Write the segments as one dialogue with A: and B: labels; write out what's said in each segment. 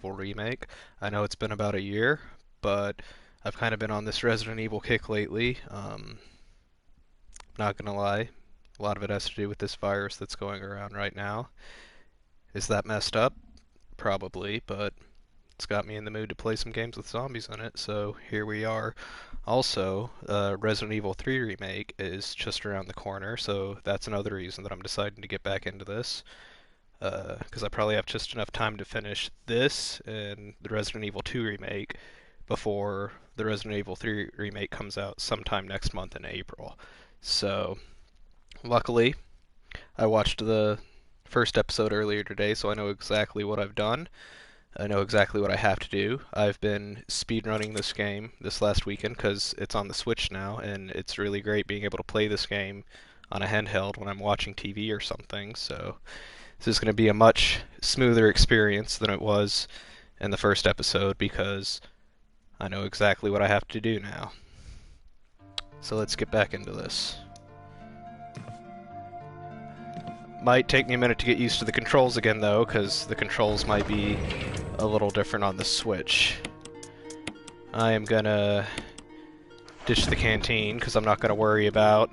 A: Evil Remake. I know it's been about a year, but I've kind of been on this Resident Evil kick lately. Not gonna lie, a lot of it has to do with this virus that's going around right now. Is that messed up? Probably, but it's got me in the mood to play some games with zombies in it, so here we are. Also, Resident Evil 3 Remake is just around the corner, so that's another reason that I'm deciding to get back into this. Because I probably have just enough time to finish this and the Resident Evil 2 Remake before the Resident Evil 3 Remake comes out sometime next month in April. So, luckily, I watched the first episode earlier today, so I know exactly what I've done. I know exactly what I have to do. I've been speedrunning this game this last weekend because it's on the Switch now, and it's really great being able to play this game on a handheld when I'm watching TV or something. So this is going to be a much smoother experience than it was in the first episode because I know exactly what I have to do now. So let's get back into this. Might take me a minute to get used to the controls again though, because the controls might be a little different on the Switch. I am gonna ditch the canteen because I'm not gonna worry about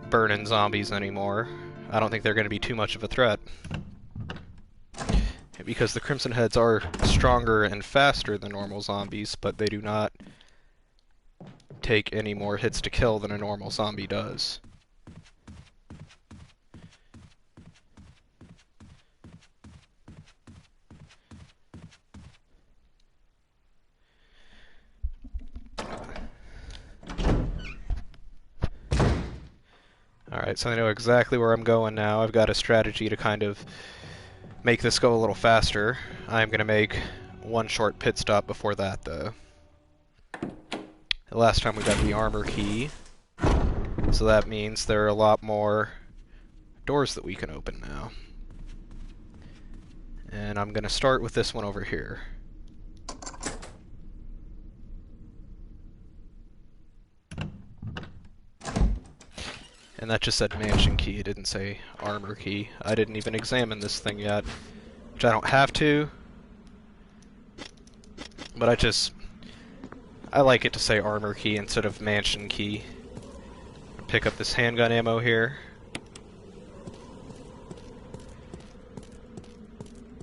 A: burning zombies anymore. I don't think they're gonna be too much of a threat. Because the Crimson Heads are stronger and faster than normal zombies, but they do not take any more hits to kill than a normal zombie does. Alright, so I know exactly where I'm going now. I've got a strategy to kind of make this go a little faster. I'm going to make one short pit stop before that, though. The last time we got the armor key, so that means there are a lot more doors that we can open now. And I'm going to start with this one over here. And that just said mansion key, it didn't say armor key. I didn't even examine this thing yet, which I don't have to. But I like it to say armor key instead of mansion key. Pick up this handgun ammo here.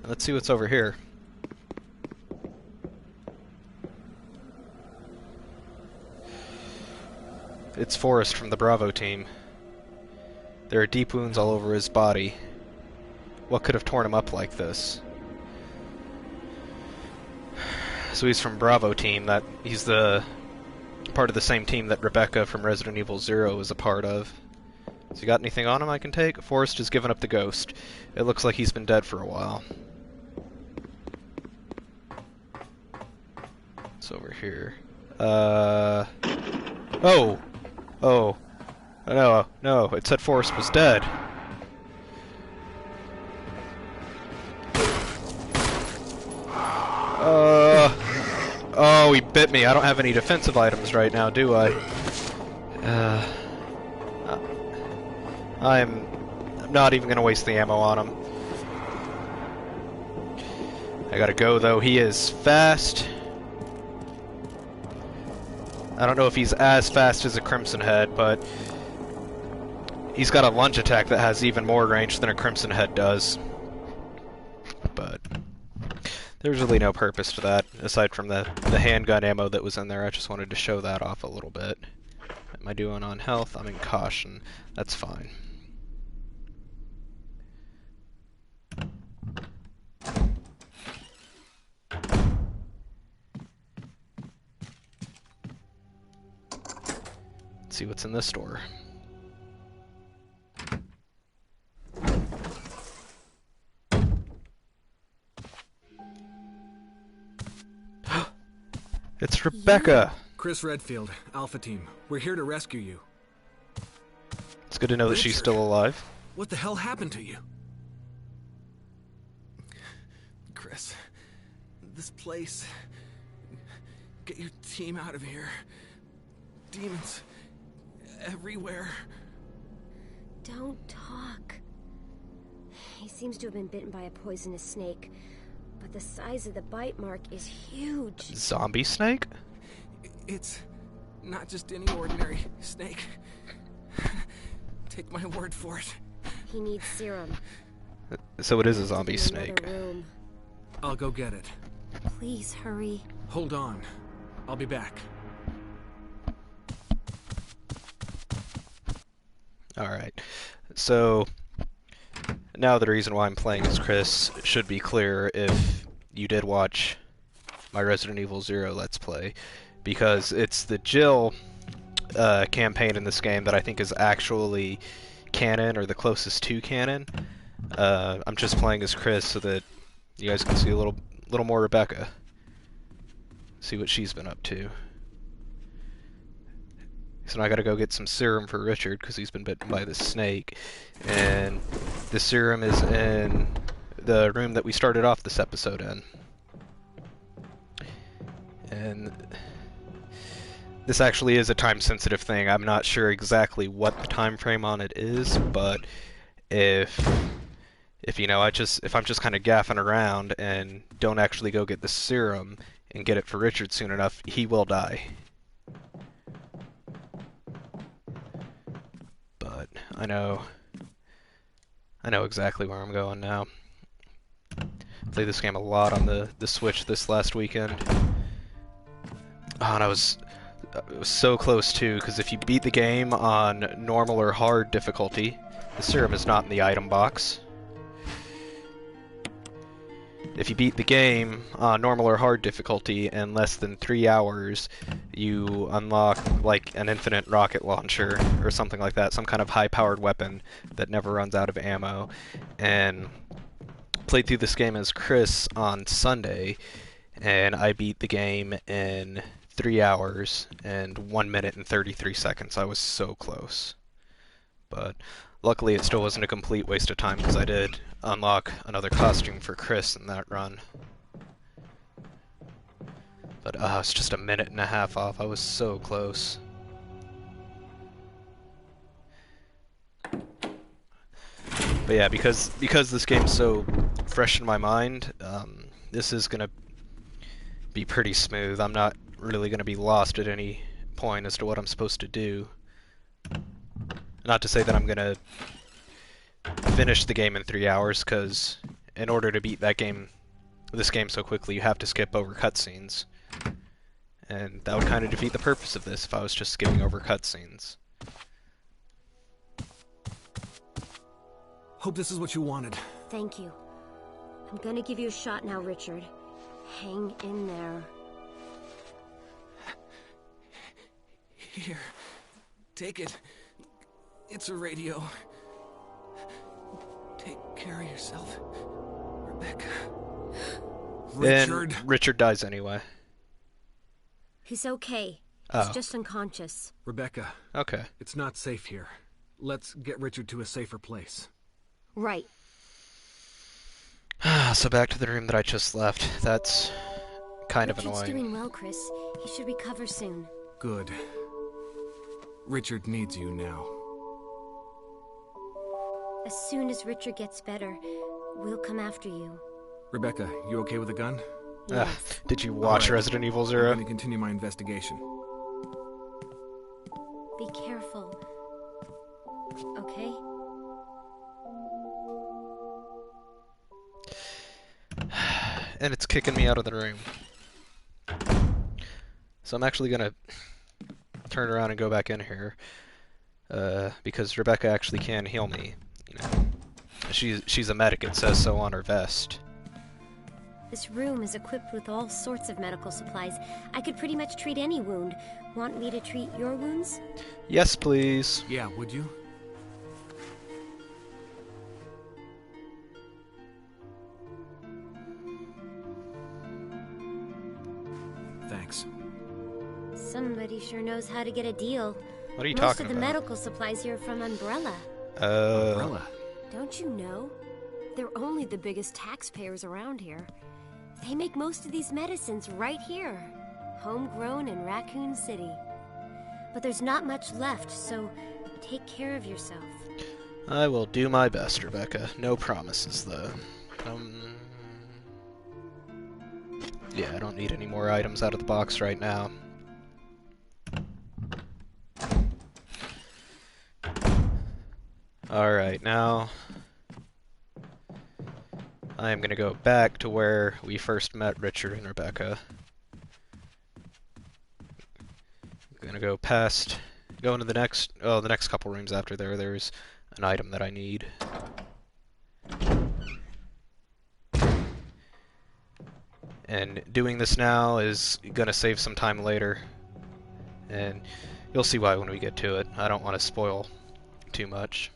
A: Let's see what's over here. It's Forrest from the Bravo team. There are deep wounds all over his body. What could have torn him up like this? So he's from Bravo team. He's the part of the same team that Rebecca from Resident Evil 0 is a part of. So you got anything on him I can take? Forrest has given up the ghost. It looks like he's been dead for a while. It's over here. Oh! Oh. No, it said Forrest was dead. Oh, he bit me. I don't have any defensive items right now, do I? I'm not even gonna waste the ammo on him. I gotta go, though. He is fast. I don't know if he's as fast as a Crimson Head, but he's got a lunge attack that has even more range than a Crimson Head does. But there's really no purpose to that, aside from the handgun ammo that was in there. I just wanted to show that off a little bit. What am I doing on health? I'm in caution. That's fine. Let's see what's in this door. It's Rebecca!
B: Chris Redfield, Alpha Team. We're here to rescue you.
A: It's good to know that she's still alive.
B: What the hell happened to you? Chris, this place... Get your team out of here. Demons... everywhere.
C: Don't talk. He seems to have been bitten by a poisonous snake. but the size of the bite mark is huge.
A: Zombie snake?
B: It's not just any ordinary snake. Take my word for it.
C: He needs serum.
A: So it is a
C: He's in
A: zombie
C: another
A: snake.
C: room.
B: I'll go get it.
C: Please hurry.
B: Hold on. I'll be back.
A: Alright. So, now the reason why I'm playing as Chris should be clear if you did watch my Resident Evil 0 Let's Play, because it's the Jill campaign in this game that I think is actually canon, or the closest to canon. I'm just playing as Chris so that you guys can see a little more Rebecca. See what she's been up to. So now I gotta go get some serum for Richard because he's been bitten by this snake. And the serum is in the room that we started off this episode in. And this actually is a time-sensitive thing. I'm not sure exactly what the time frame on it is, but if you know, if I'm just kind of gaffing around and don't actually go get the serum and get it for Richard soon enough, he will die. But I know exactly where I'm going now. Played this game a lot on the Switch this last weekend. Oh, and I was so close too, because if you beat the game on normal or hard difficulty, the serum is not in the item box. If you beat the game on normal or hard difficulty in less than 3 hours, you unlock like an infinite rocket launcher or something like that, some kind of high-powered weapon that never runs out of ammo. And played through this game as Chris on Sunday, and I beat the game in 3 hours and 1 minute and 33 seconds. I was so close. But luckily it still wasn't a complete waste of time because I did unlock another costume for Chris in that run. But it's just a minute and a half off. I was so close. But yeah, because this game's so fresh in my mind, this is gonna be pretty smooth. I'm not really gonna be lost at any point as to what I'm supposed to do. Not to say that I'm gonna finish the game in 3 hours, because in order to beat this game so quickly, you have to skip over cutscenes. And that would kind of defeat the purpose of this if I was just skipping over cutscenes.
B: Hope this is what you wanted.
C: Thank you. I'm gonna give you a shot now, Richard. Hang in there.
B: Here. Take it. It's a radio. Take care of yourself, Rebecca. Richard.
A: And Richard dies anyway.
C: He's okay.
A: Oh.
C: He's just unconscious.
B: Rebecca.
A: Okay.
B: It's not safe here. Let's get Richard to a safer place.
C: Right.
A: So back to the room that I just left. That's kind of
C: Richard's
A: annoying.
C: doing well, Chris. He should recover soon.
B: Good. Richard needs you now.
C: As soon as Richard gets better, we'll come after you.
B: Rebecca, you okay with a gun?
C: Yes.
A: Did you watch
B: Alright.
A: Resident Evil
B: I'm
A: 0?
B: going to continue my investigation.
C: Be careful. Okay?
A: And it's kicking me out of the room. So I'm actually gonna turn around and go back in here, because Rebecca actually can heal me. You know, she's a medic. It says so on her vest.
C: This room is equipped with all sorts of medical supplies. I could pretty much treat any wound. Want me to treat your wounds?
A: Yes, please.
B: Yeah, would you? Thanks.
C: Somebody sure knows how to get a deal.
A: What are you
C: Most
A: talking
C: of the
A: about?
C: medical supplies here are from Umbrella.
B: Umbrella.
C: Don't you know? They're only the biggest taxpayers around here. They make most of these medicines right here. Homegrown in Raccoon City. But there's not much left, so take care of yourself.
A: I will do my best, Rebecca. No promises, though. Yeah, I don't need any more items out of the box right now. Alright, now I am going to go back to where we first met Richard and Rebecca. I'm going to go past, go into the next couple rooms after there's an item that I need. And doing this now is going to save some time later. And you'll see why when we get to it. I don't want to spoil too much.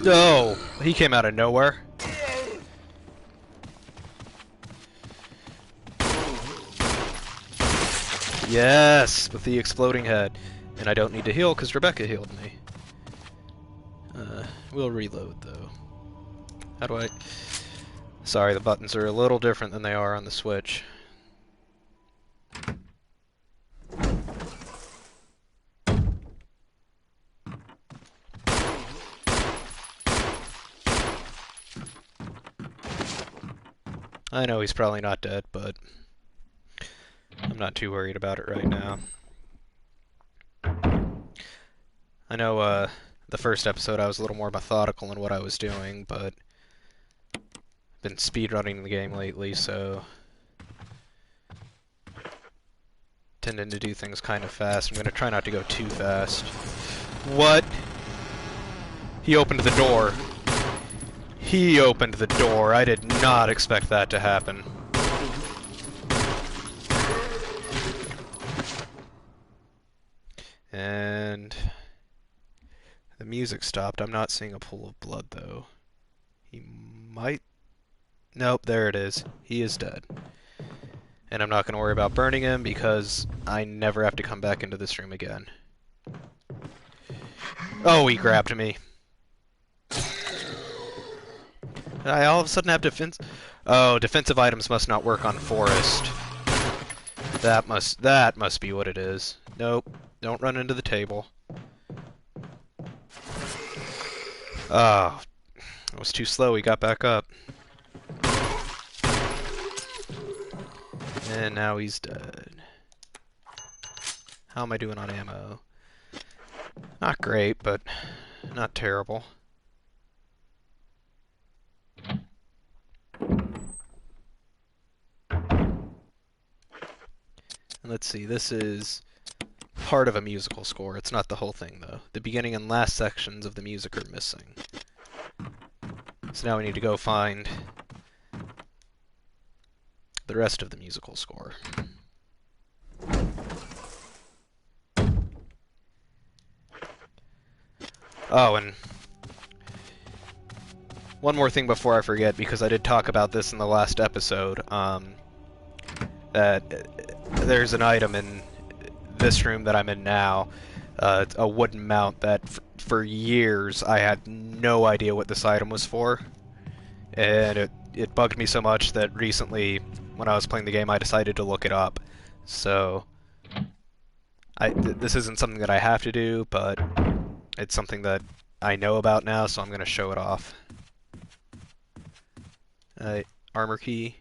A: No! He came out of nowhere. Yes! With the exploding head. And I don't need to heal because Rebecca healed me. We'll reload though. How do I... Sorry, the buttons are a little different than they are on the Switch. I know he's probably not dead, but I'm not too worried about it right now. I know, the first episode I was a little more methodical in what I was doing, but I've been speedrunning the game lately, so tending to do things kind of fast. I'm gonna try not to go too fast. What? He opened the door. He opened the door. I did not expect that to happen. And the music stopped. I'm not seeing a pool of blood, though. He might... Nope, there it is. He is dead. And I'm not going to worry about burning him because I never have to come back into this room again. Oh, he grabbed me. I all of a sudden have defense... Oh, defensive items must not work on forest. That must be what it is. Nope. Don't run into the table. Oh, I was too slow. He got back up. And now he's dead. How am I doing on ammo? Not great, but not terrible. And let's see, this is part of a musical score. It's not the whole thing, though. The beginning and last sections of the music are missing. So now we need to go find the rest of the musical score. Oh, and one more thing before I forget, because I did talk about this in the last episode, that there's an item in this room that I'm in now, a wooden mount that for years I had no idea what this item was for, and it bugged me so much that recently, when I was playing the game, I decided to look it up. So, this isn't something that I have to do, but it's something that I know about now, so I'm going to show it off. Armor key.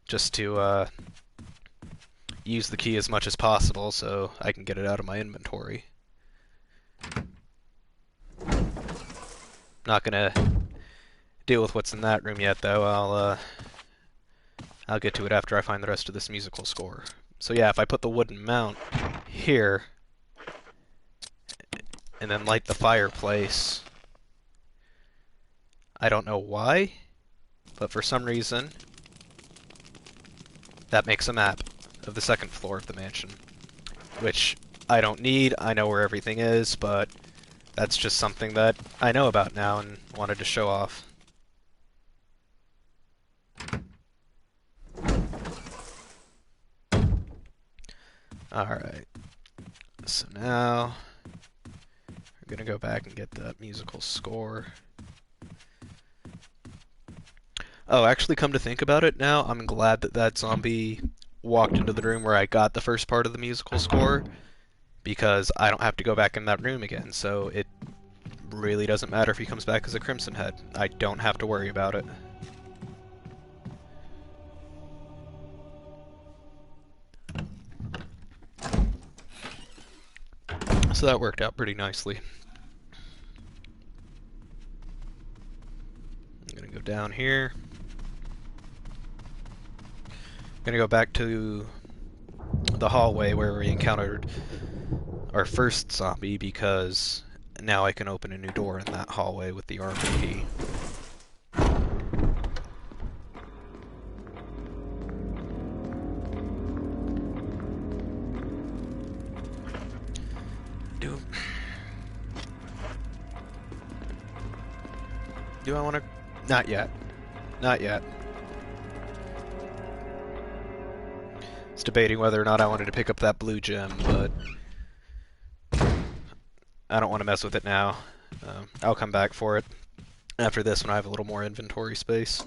A: Just to use the key as much as possible so I can get it out of my inventory. Not gonna deal with what's in that room yet, though. I'll get to it after I find the rest of this musical score. So yeah, if I put the wooden mount here and then light the fireplace, I don't know why, but for some reason that makes a map of the second floor of the mansion, which I don't need. I know where everything is, but that's just something that I know about now and wanted to show off. Alright, so now we're gonna go back and get that musical score. Oh, actually, come to think about it now, I'm glad that that zombie walked into the room where I got the first part of the musical score, because I don't have to go back in that room again, so it really doesn't matter if he comes back as a Crimson Head. I don't have to worry about it. So that worked out pretty nicely. I'm gonna go down here. I'm gonna go back to the hallway where we encountered our first zombie, because now I can open a new door in that hallway with the armor key. Do I want to? Not yet. Not yet. I was debating whether or not I wanted to pick up that blue gem, but I don't want to mess with it now. I'll come back for it after this when I have a little more inventory space.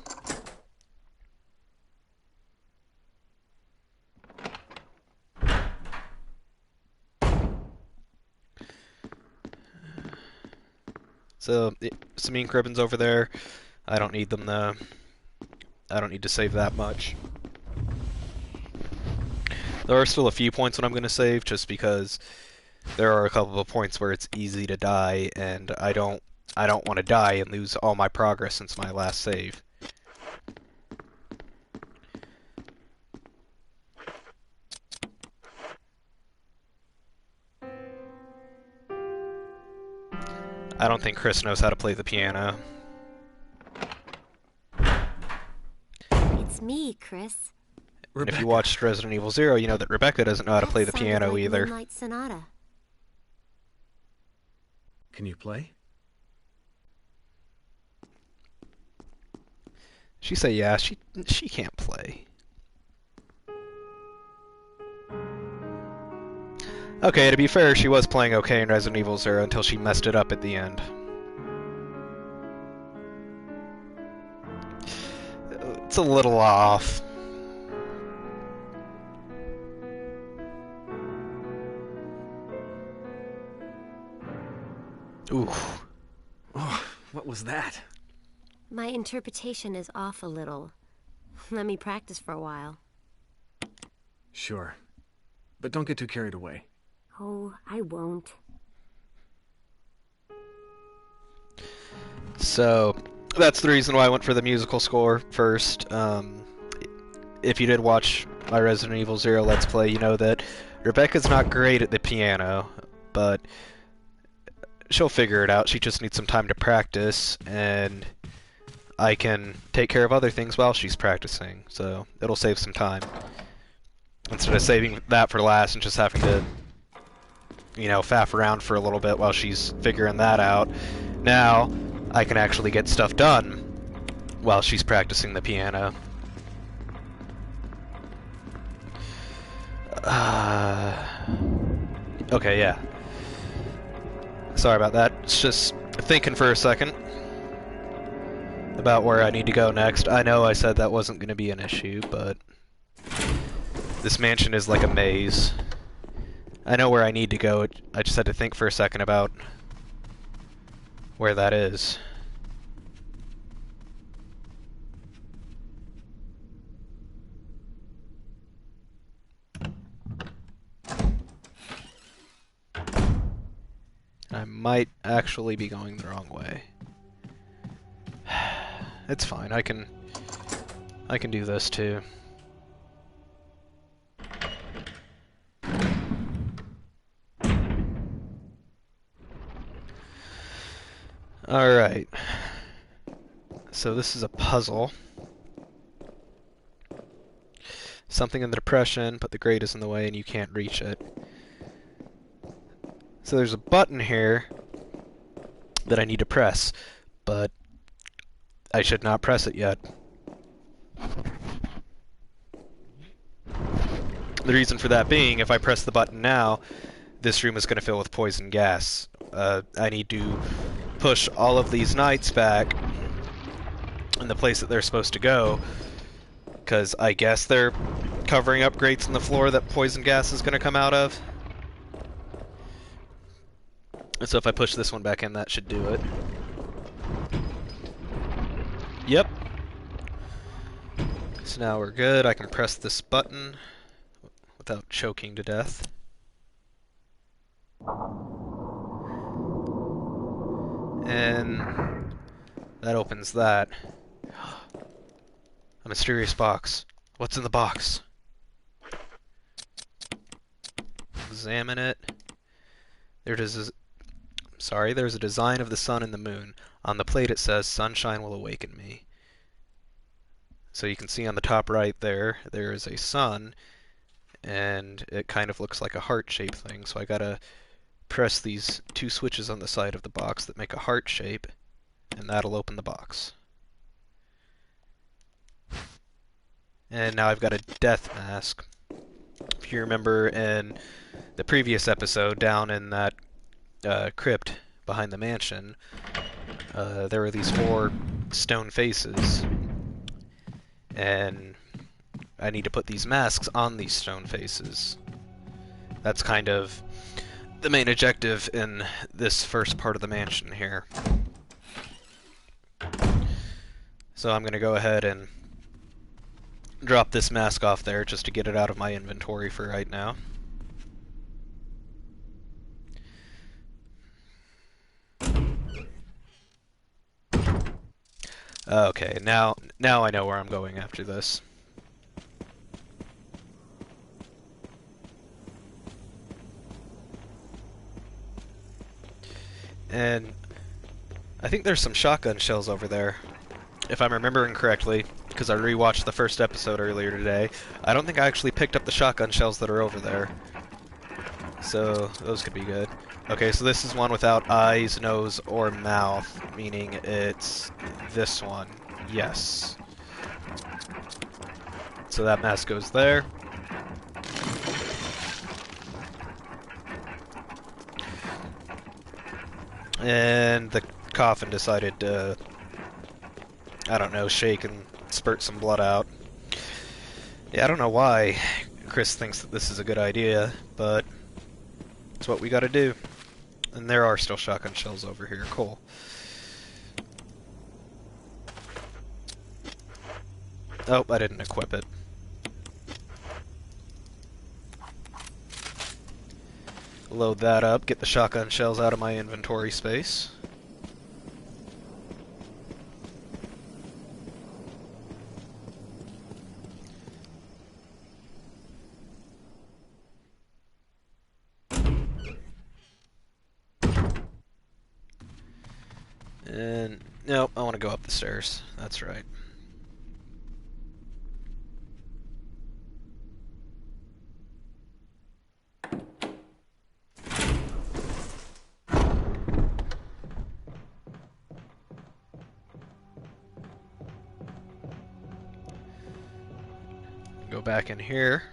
A: So, some ink ribbons over there. I don't need them though. I don't need to save that much. There are still a few points that I'm going to save, just because there are a couple of points where it's easy to die, and I don't want to die and lose all my progress since my last save. I don't think Chris knows how to play the piano.
C: It's me, Chris.
A: And if you watched Resident Evil 0, you know that Rebecca doesn't know how to play the
C: That sounded
A: piano
C: like
A: either.
C: Moonlight Sonata.
B: Can you play?
A: She say yeah, she can't play. Okay, to be fair, she was playing okay in Resident Evil 0 until she messed it up at the end. It's a little off. Ooh.
B: Oh, what was that?
C: My interpretation is off a little. Let me practice for a while.
B: Sure. But don't get too carried away.
C: Oh, I won't.
A: So, that's the reason why I went for the musical score first. If you did watch my Resident Evil 0 Let's Play, you know that Rebecca's not great at the piano, but she'll figure it out. She just needs some time to practice, and I can take care of other things while she's practicing, so it'll save some time. Instead of saving that for last and just having to, you know, faff around for a little bit while she's figuring that out, now I can actually get stuff done while she's practicing the piano. Okay, yeah. Sorry about that. It's just thinking for a second about where I need to go next. I know I said that wasn't going to be an issue, but this mansion is like a maze. I know where I need to go. I just had to think for a second about where that is. I might actually be going the wrong way. It's fine. I can do this too. Alright. So this is a puzzle. Something in the depression, but the grate is in the way and you can't reach it. So there's a button here that I need to press, but I should not press it yet. The reason for that being, if I press the button now, this room is going to fill with poison gas. I need to push all of these knights back in the place that they're supposed to go, because I guess they're covering up grates in the floor that poison gas is going to come out of. And so if I push this one back in, that should do it. Yep. So now we're good. I can press this button without choking to death. And that opens that. A mysterious box. What's in the box? Examine it. There's a design of the sun and the moon. On the plate it says, "Sunshine will awaken me." So you can see on the top right there is a sun, and it kind of looks like a heart-shaped thing. So I gotta press these two switches on the side of the box that make a heart shape, and that'll open the box. And now I've got a death mask. If you remember in the previous episode, down in that crypt behind the mansion, there were these 4 stone faces, and I need to put these masks on these stone faces. That's kind of the main objective in this first part of the mansion here. So I'm going to go ahead and drop this mask off there just to get it out of my inventory for right now. Okay, now I know where I'm going after this. And I think there's some shotgun shells over there, if I'm remembering correctly, because I rewatched the first episode earlier today. I don't think I actually picked up the shotgun shells that are over there. So those could be good. Okay, so this is one without eyes, nose, or mouth, meaning it's this one. Yes. So that mask goes there. And the coffin decided to, I don't know, shake and spurt some blood out. Yeah, I don't know why Chris thinks that this is a good idea, but it's what we gotta do. And there are still shotgun shells over here. Cool. Oh, I didn't equip it. Load that up, get the shotgun shells out of my inventory space. And, nope, I want to go up the stairs. That's right. Go back in here.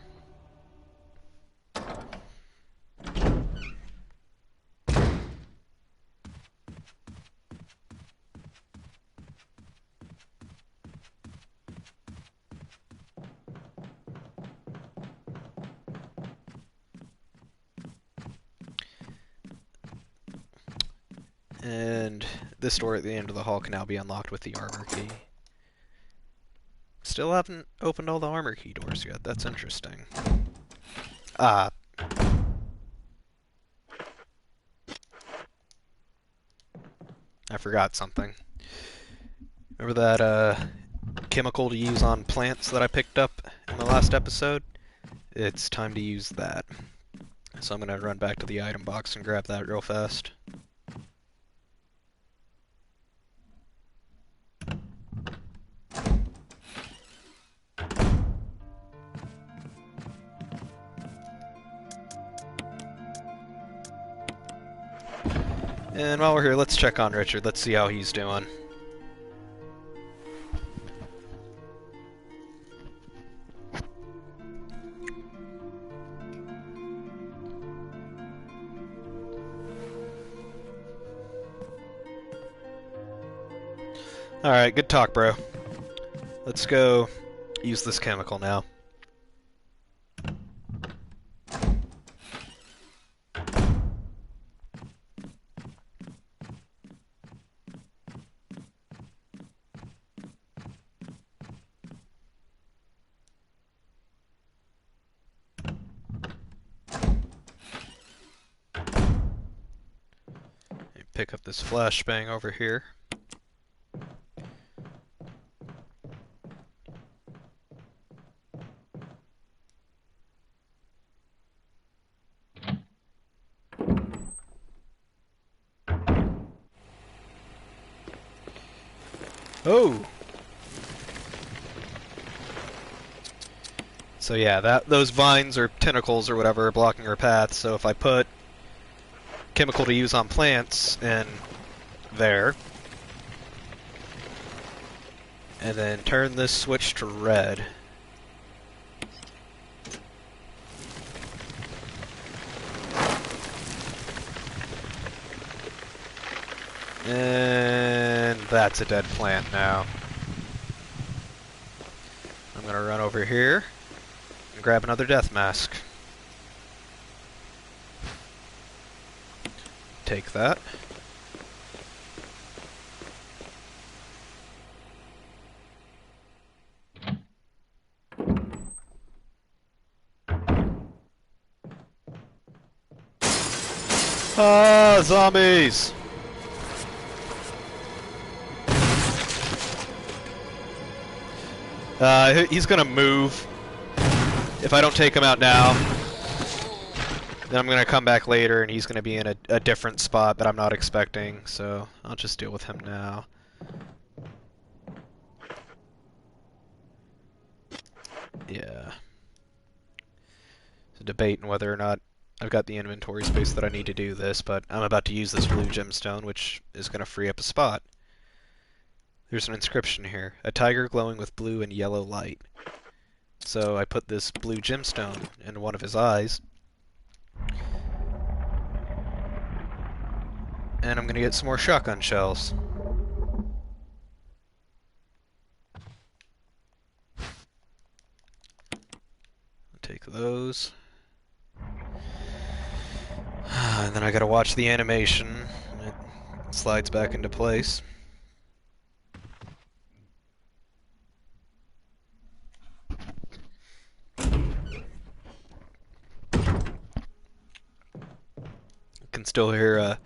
A: And this door at the end of the hall can now be unlocked with the armor key. Still haven't opened all the armor key doors yet. That's interesting. Ah. I forgot something. Remember that chemical to use on plants that I picked up in the last episode? It's time to use that. So I'm gonna run back to the item box and grab that real fast. And while we're here, let's check on Richard. Let's see how he's doing. Alright, good talk, bro. Let's go use this chemical now. Pick up this flashbang over here. Oh! So yeah, those vines or tentacles or whatever are blocking our path, so if I put chemical to use on plants in there, and then turn this switch to red, and that's a dead plant now. I'm gonna run over here and grab another death mask. Take that. Ah, zombies! He's gonna move. If I don't take him out now, then I'm gonna come back later and he's gonna be in a different spot that I'm not expecting, so I'll just deal with him now. Yeah. It's a debate on whether or not I've got the inventory space that I need to do this, but I'm about to use this blue gemstone, which is gonna free up a spot. There's an inscription here. A tiger glowing with blue and yellow light. So I put this blue gemstone in one of his eyes. And I'm gonna get some more shotgun shells. Take those. And then I gotta watch the animation. It slides back into place. Can still hear,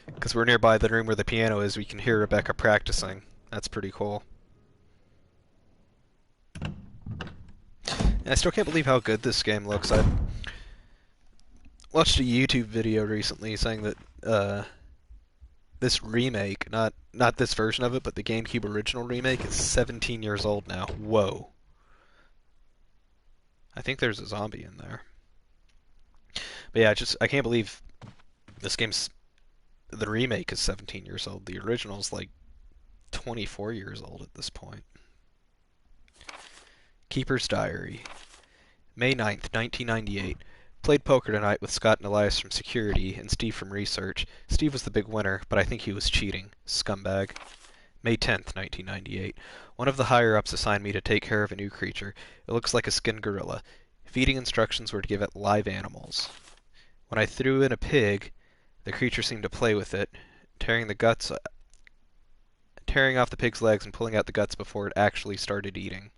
A: because we're nearby the room where the piano is, we can hear Rebecca practicing. That's pretty cool. And I still can't believe how good this game looks. I watched a YouTube video recently saying that this remake, not this version of it, but the GameCube original remake, is 17 years old now. Whoa. I think there's a zombie in there. But yeah, I can't believe the remake is 17 years old. The original's like 24 years old at this point. Keeper's Diary. May 9th, 1998. Played poker tonight with Scott and Elias from security and Steve from research. Steve was the big winner, but I think he was cheating. Scumbag. May 10th, 1998. One of the higher-ups assigned me to take care of a new creature. It looks like a skinned gorilla. Feeding instructions were to give it live animals. When I threw in a pig, the creature seemed to play with it, tearing off the pig's legs and pulling out the guts before it actually started eating.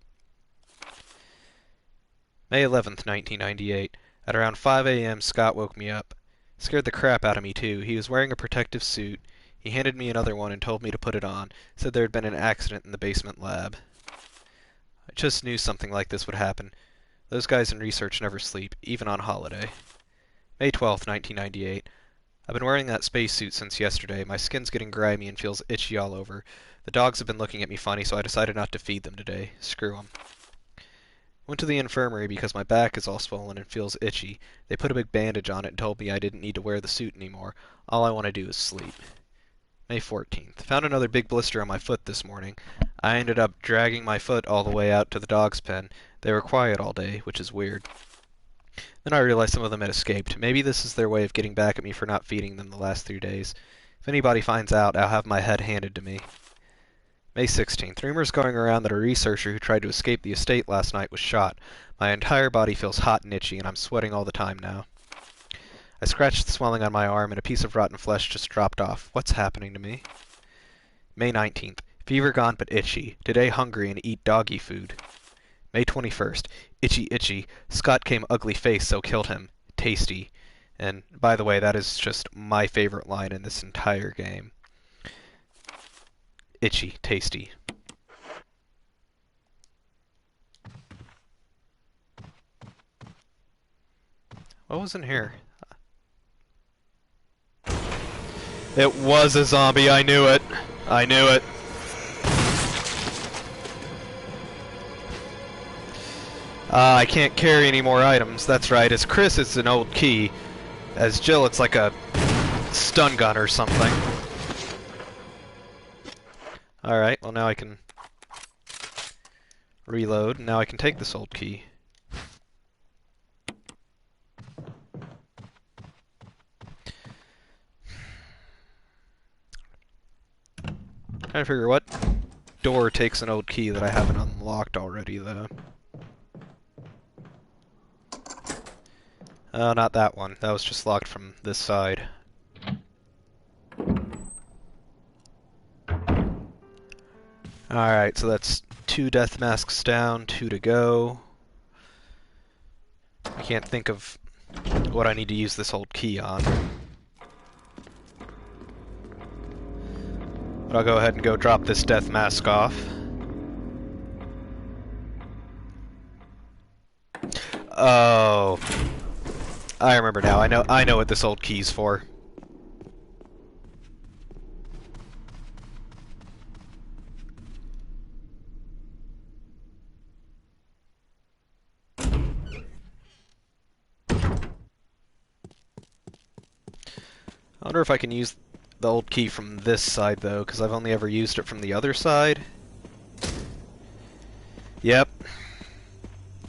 A: May 11th, 1998. At around 5 a.m., Scott woke me up. Scared the crap out of me, too. He was wearing a protective suit. He handed me another one and told me to put it on. Said there had been an accident in the basement lab. I just knew something like this would happen. Those guys in research never sleep, even on holiday. May 12th, 1998. I've been wearing that spacesuit since yesterday. My skin's getting grimy and feels itchy all over. The dogs have been looking at me funny, so I decided not to feed them today. Screw them. Went to the infirmary because my back is all swollen and feels itchy. They put a big bandage on it and told me I didn't need to wear the suit anymore. All I want to do is sleep. May 14th. Found another big blister on my foot this morning. I ended up dragging my foot all the way out to the dog's pen. They were quiet all day, which is weird. Then I realized some of them had escaped. Maybe this is their way of getting back at me for not feeding them the last 3 days. If anybody finds out, I'll have my head handed to me. May 16th. Rumors going around that a researcher who tried to escape the estate last night was shot. My entire body feels hot and itchy, and I'm sweating all the time now. I scratched the swelling on my arm, and a piece of rotten flesh just dropped off. What's happening to me? May 19th. Fever gone but itchy. Today hungry and eat doggy food. May 21st. Itchy, itchy. Scott came ugly face, so killed him. Tasty. And, by the way, that is just my favorite line in this entire game. Itchy, tasty. What was in here? It was a zombie, I knew it. I knew it. I can't carry any more items. That's right. As Chris, it's an old key. As Jill, it's like a stun gun or something. Alright, well now I can reload. Now I can take this old key. Trying to figure what door takes an old key that I haven't unlocked already, though. Oh, not that one. That was just locked from this side. Alright, so that's 2 death masks down, 2 to go. I can't think of what I need to use this old key on. But I'll go ahead and go drop this death mask off. Oh. I remember now. I know what this old key's for. I wonder if I can use the old key from this side, though, because I've only ever used it from the other side. Yep.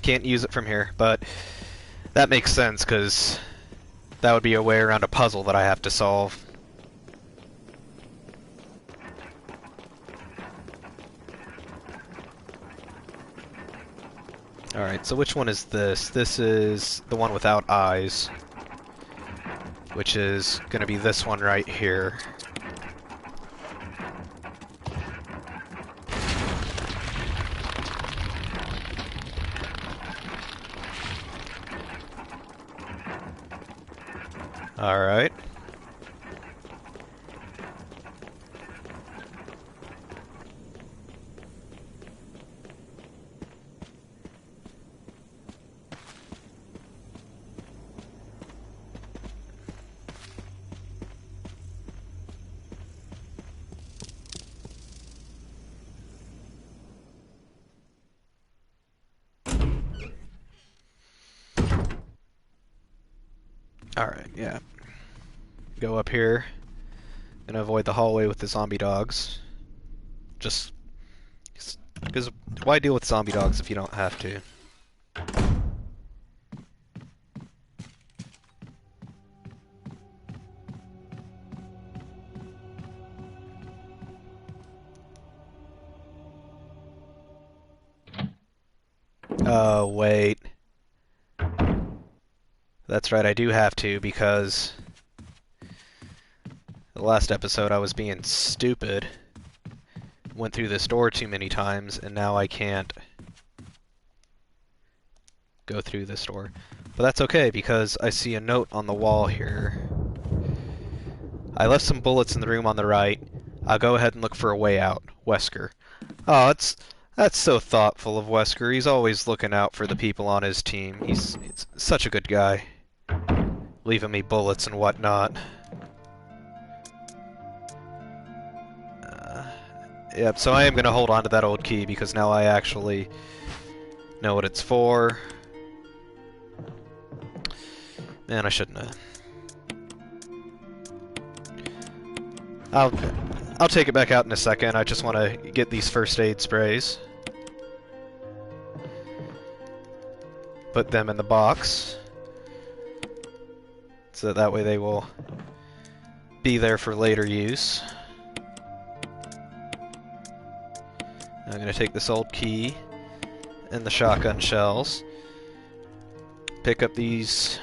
A: Can't use it from here, but that makes sense, because that would be a way around a puzzle that I have to solve. Alright, so which one is this? This is the one without eyes, which is going to be this one right here. Alright. Alright, yeah. Go up here. Gonna avoid the hallway with the zombie dogs. Just because why deal with zombie dogs if you don't have to? Oh, wait. That's right, I do have to, because the last episode I was being stupid. Went through this door too many times, and now I can't go through this door. But that's okay, because I see a note on the wall here. I left some bullets in the room on the right. I'll go ahead and look for a way out. Wesker. Oh, that's so thoughtful of Wesker. He's always looking out for the people on his team. He's such a good guy. Leaving me bullets and whatnot. Yep, so I am going to hold on to that old key because now I actually know what it's for. Man, I shouldn't have. I'll take it back out in a second. I just want to get these first aid sprays. Put them in the box. So that way they will be there for later use. I'm gonna take this old key and the shotgun shells. Pick up these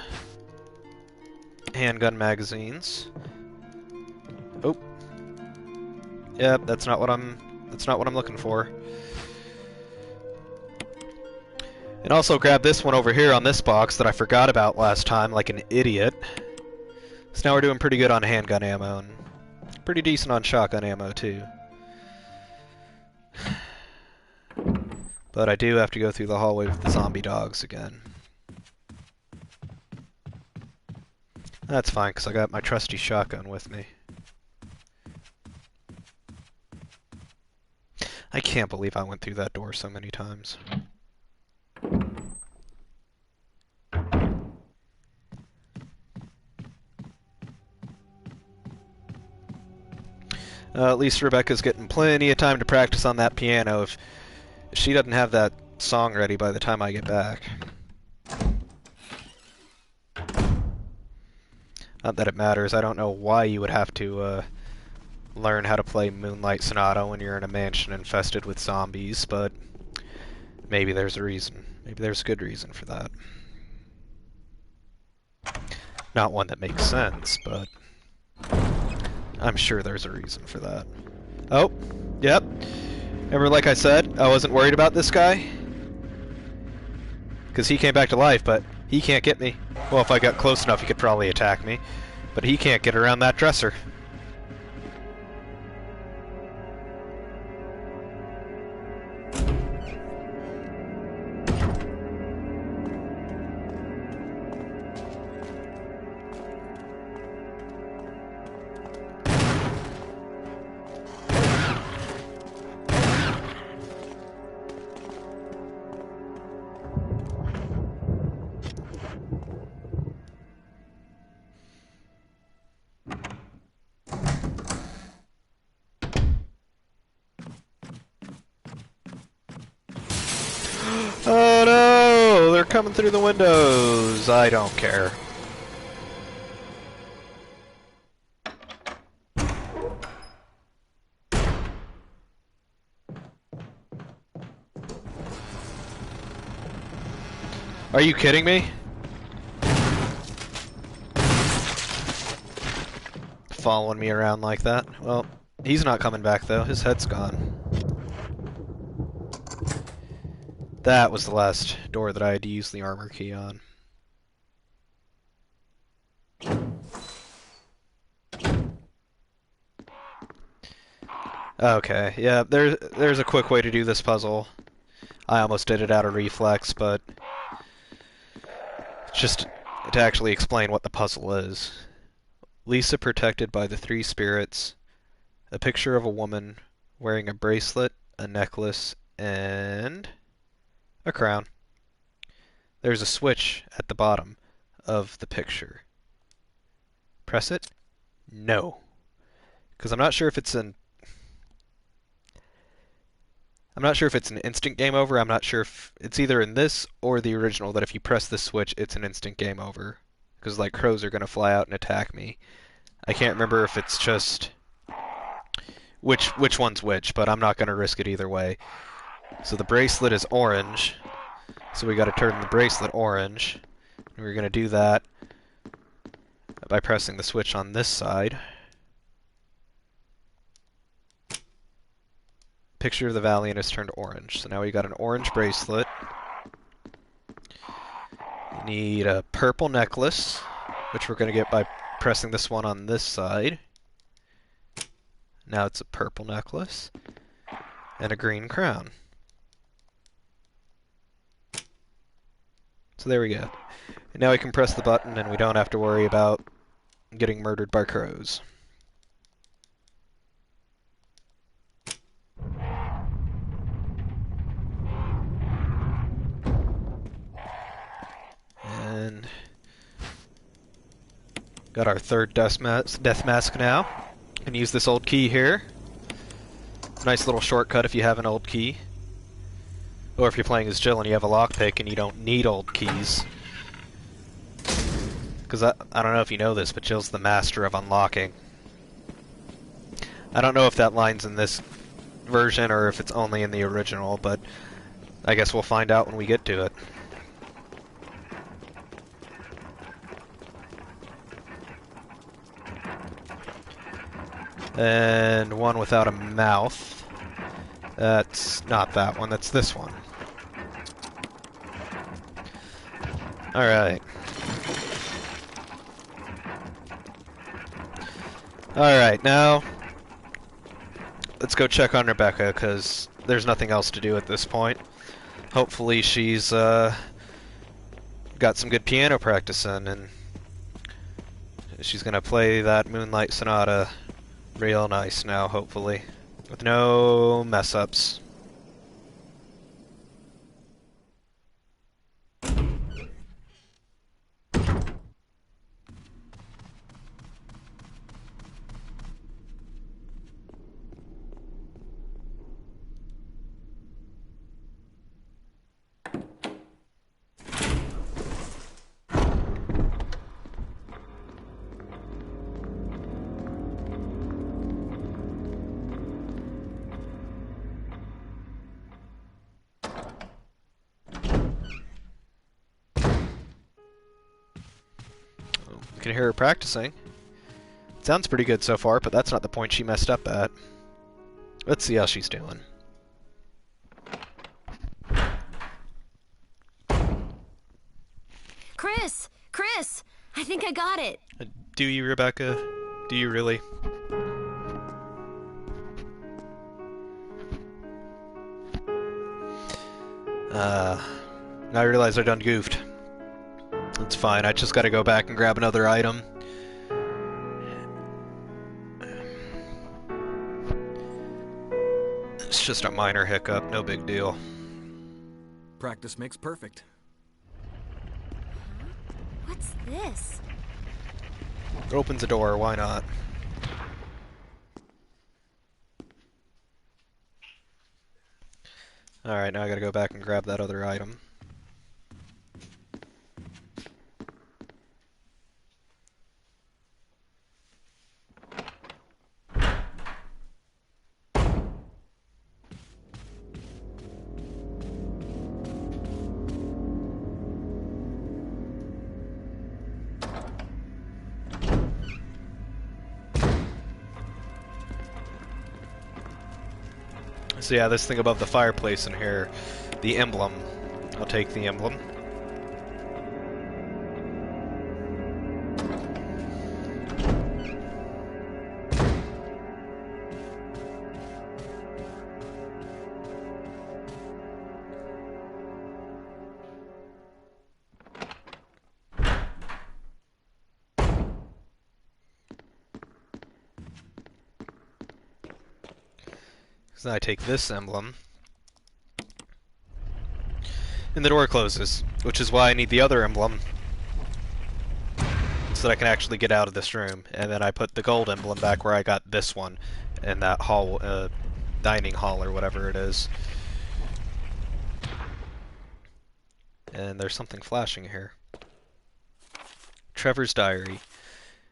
A: handgun magazines. Oh. Yep, that's not what I'm looking for. And also grab this one over here on this box that I forgot about last time like an idiot. So now we're doing pretty good on handgun ammo and pretty decent on shotgun ammo too. But I do have to go through the hallway with the zombie dogs again. That's fine, because I got my trusty shotgun with me. I can't believe I went through that door so many times. At least Rebecca's getting plenty of time to practice on that piano if she doesn't have that song ready by the time I get back. Not that it matters. I don't know why you would have to learn how to play Moonlight Sonata when you're in a mansion infested with zombies, but maybe there's a reason. Maybe there's a good reason for that. Not one that makes sense, but I'm sure there's a reason for that. Oh, yep. Remember, like I said, I wasn't worried about this guy? Because he came back to life, but he can't get me. Well, if I got close enough, he could probably attack me. But he can't get around that dresser. Oh no! They're coming through the windows! I don't care. Are you kidding me? Following me around like that? Well, he's not coming back though. His head's gone. That was the last door that I had to use the armor key on. Okay, yeah, there's a quick way to do this puzzle. I almost did it out of reflex, but just to actually explain what the puzzle is. Lisa protected by the three spirits, a picture of a woman wearing a bracelet, a necklace, and a crown. There's a switch at the bottom of the picture. Press it? No. Because I'm not sure if it's an instant game over. I'm not sure if it's either in this or the original that if you press this switch, it's an instant game over. Because like crows are gonna fly out and attack me. I can't remember if it's just which one's which, but I'm not gonna risk it either way. So the bracelet is orange. So we gotta turn the bracelet orange. And we're gonna do that by pressing the switch on this side. Picture of the Valiant is turned orange. So now we got an orange bracelet. We need a purple necklace, which we're gonna get by pressing this one on this side. Now it's a purple necklace. And a green crown. So there we go. And now we can press the button and we don't have to worry about getting murdered by crows. And got our third death mask now. And use this old key here. Nice little shortcut if you have an old key. Or if you're playing as Jill and you have a lockpick and you don't need old keys. Because I don't know if you know this, but Jill's the master of unlocking. I don't know if that line's in this version or if it's only in the original, but I guess we'll find out when we get to it. And one without a mouth. That's not that one, that's this one. Alright. Alright, now let's go check on Rebecca, because there's nothing else to do at this point. Hopefully she's got some good piano practice in, and she's gonna play that Moonlight Sonata real nice now, hopefully, with no mess-ups. You can hear her practicing. Sounds pretty good so far, but that's not the point she messed up at. Let's see how she's doing.
C: Chris! Chris! I think I got it.
A: Do you, Rebecca? Do you really? Now I realize I done goofed. It's fine, I just gotta go back and grab another item. It's just a minor hiccup, no big deal.
B: Practice makes perfect.
C: What's this?
A: It opens a door, why not? Alright, now I gotta go back and grab that other item. So yeah, this thing above the fireplace in here, the emblem. I'll take the emblem. So I take this emblem, and the door closes, which is why I need the other emblem, so that I can actually get out of this room. And then I put the gold emblem back where I got this one, in that hall, dining hall or whatever it is. And there's something flashing here. Trevor's diary.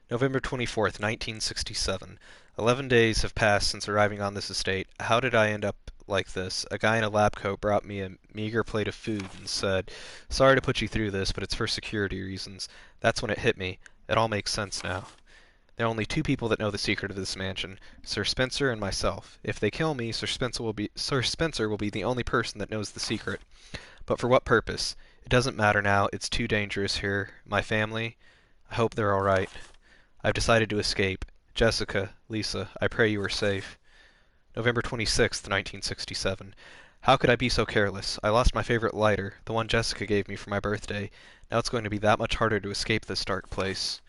A: November 24th, 1967. 11 days have passed since arriving on this estate. How did I end up like this? A guy in a lab coat brought me a meager plate of food and said, "Sorry to put you through this, but it's for security reasons." That's when it hit me. It all makes sense now. There are only two people that know the secret of this mansion, Sir Spencer and myself. If they kill me, Sir Spencer will be the only person that knows the secret. But for what purpose? It doesn't matter now. It's too dangerous here. My family, I hope they're all right. I've decided to escape. Jessica, Lisa, I pray you are safe. November 26th, 1967. How could I be so careless? I lost my favorite lighter, the one Jessica gave me for my birthday. Now it's going to be that much harder to escape this dark place.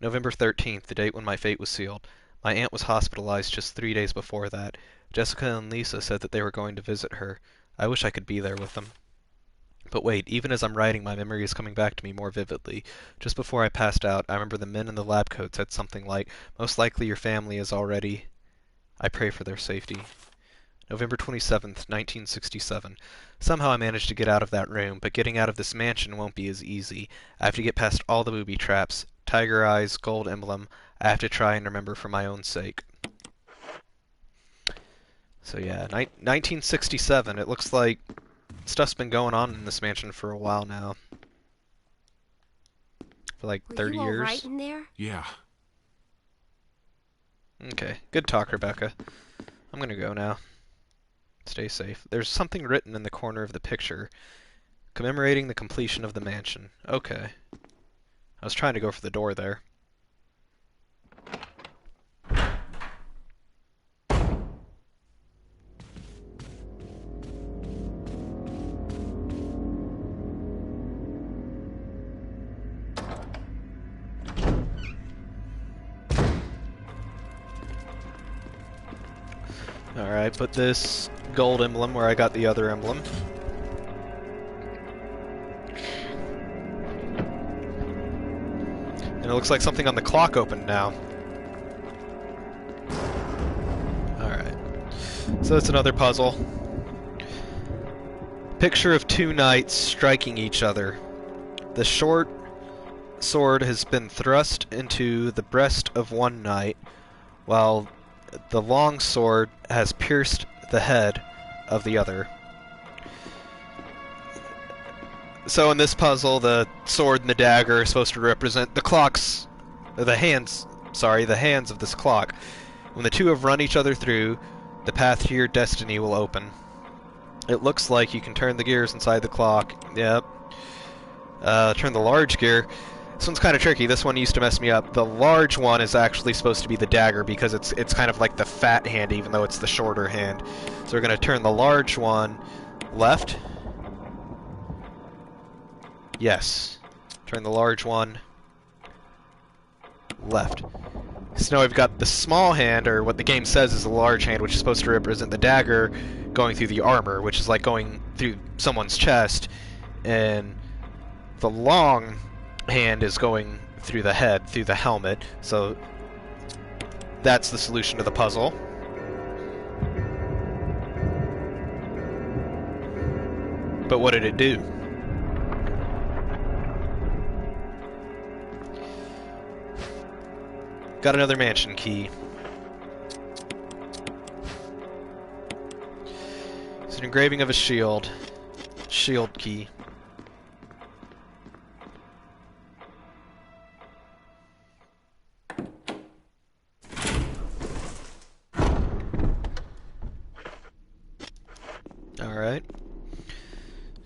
A: November 13th, the date when my fate was sealed. My aunt was hospitalized just 3 days before that. Jessica and Lisa said that they were going to visit her. I wish I could be there with them. But wait, even as I'm writing, my memory is coming back to me more vividly. Just before I passed out, I remember the men in the lab coat said something like, "Most likely your family is already..." I pray for their safety. November 27th, 1967. Somehow I managed to get out of that room, but getting out of this mansion won't be as easy. I have to get past all the booby traps. Tiger eyes, gold emblem. I have to try and remember for my own sake. So yeah, 1967. It looks like stuff's been going on in this mansion for a while now. For like
C: Were
A: 30
C: you all right
A: years.
C: in there?
B: Yeah.
A: Okay, good talk, Rebecca. I'm gonna go now. Stay safe. There's something written in the corner of the picture, commemorating the completion of the mansion. Okay. I was trying to go for the door there. Alright, put this gold emblem where I got the other emblem. And it looks like something on the clock opened now. Alright. So that's another puzzle. Picture of two knights striking each other. The short sword has been thrust into the breast of one knight, while the long sword has pierced the head of the other. So in this puzzle, the sword and the dagger are supposed to represent the hands of this clock. When the two have run each other through, the path to your destiny will open. It looks like you can turn the gears inside the clock. Yep. Turn the large gear. This one's kind of tricky. This one used to mess me up. The large one is actually supposed to be the dagger because it's kind of like the fat hand, even though it's the shorter hand. So we're going to turn the large one left. Yes. Turn the large one left. So now we've got the small hand, or what the game says is the large hand, which is supposed to represent the dagger going through the armor, which is like going through someone's chest, and the long hand is going through the head, through the helmet. So that's the solution to the puzzle. But what did it do? Got another mansion key. It's an engraving of a shield. Shield key. Alright.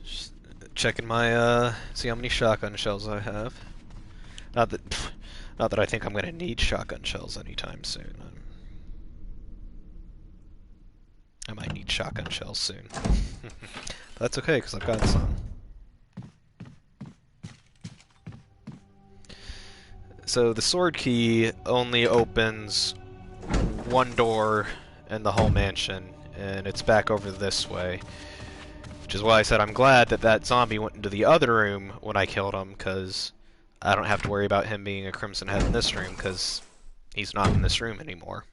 A: Just checking my, see how many shotgun shells I have. Not that I think I'm going to need shotgun shells anytime soon. I might need shotgun shells soon. That's okay, because I've got some. So the sword key only opens one door in the whole mansion, and it's back over this way. Which is why I said I'm glad that that zombie went into the other room when I killed him, because I don't have to worry about him being a Crimson Head in this room, because he's not in this room anymore.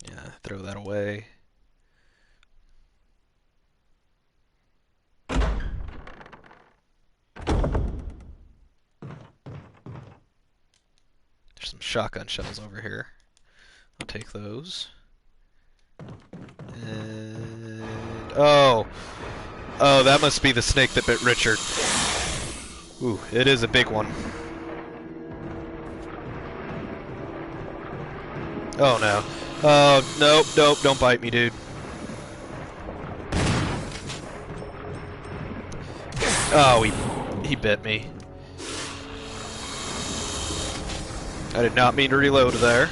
A: Yeah, throw that away. There's some shotgun shells over here. I'll take those. And... oh! Oh, that must be the snake that bit Richard. Ooh, it is a big one. Oh no. Oh, nope, don't bite me, dude. Oh, he bit me. I did not mean to reload there.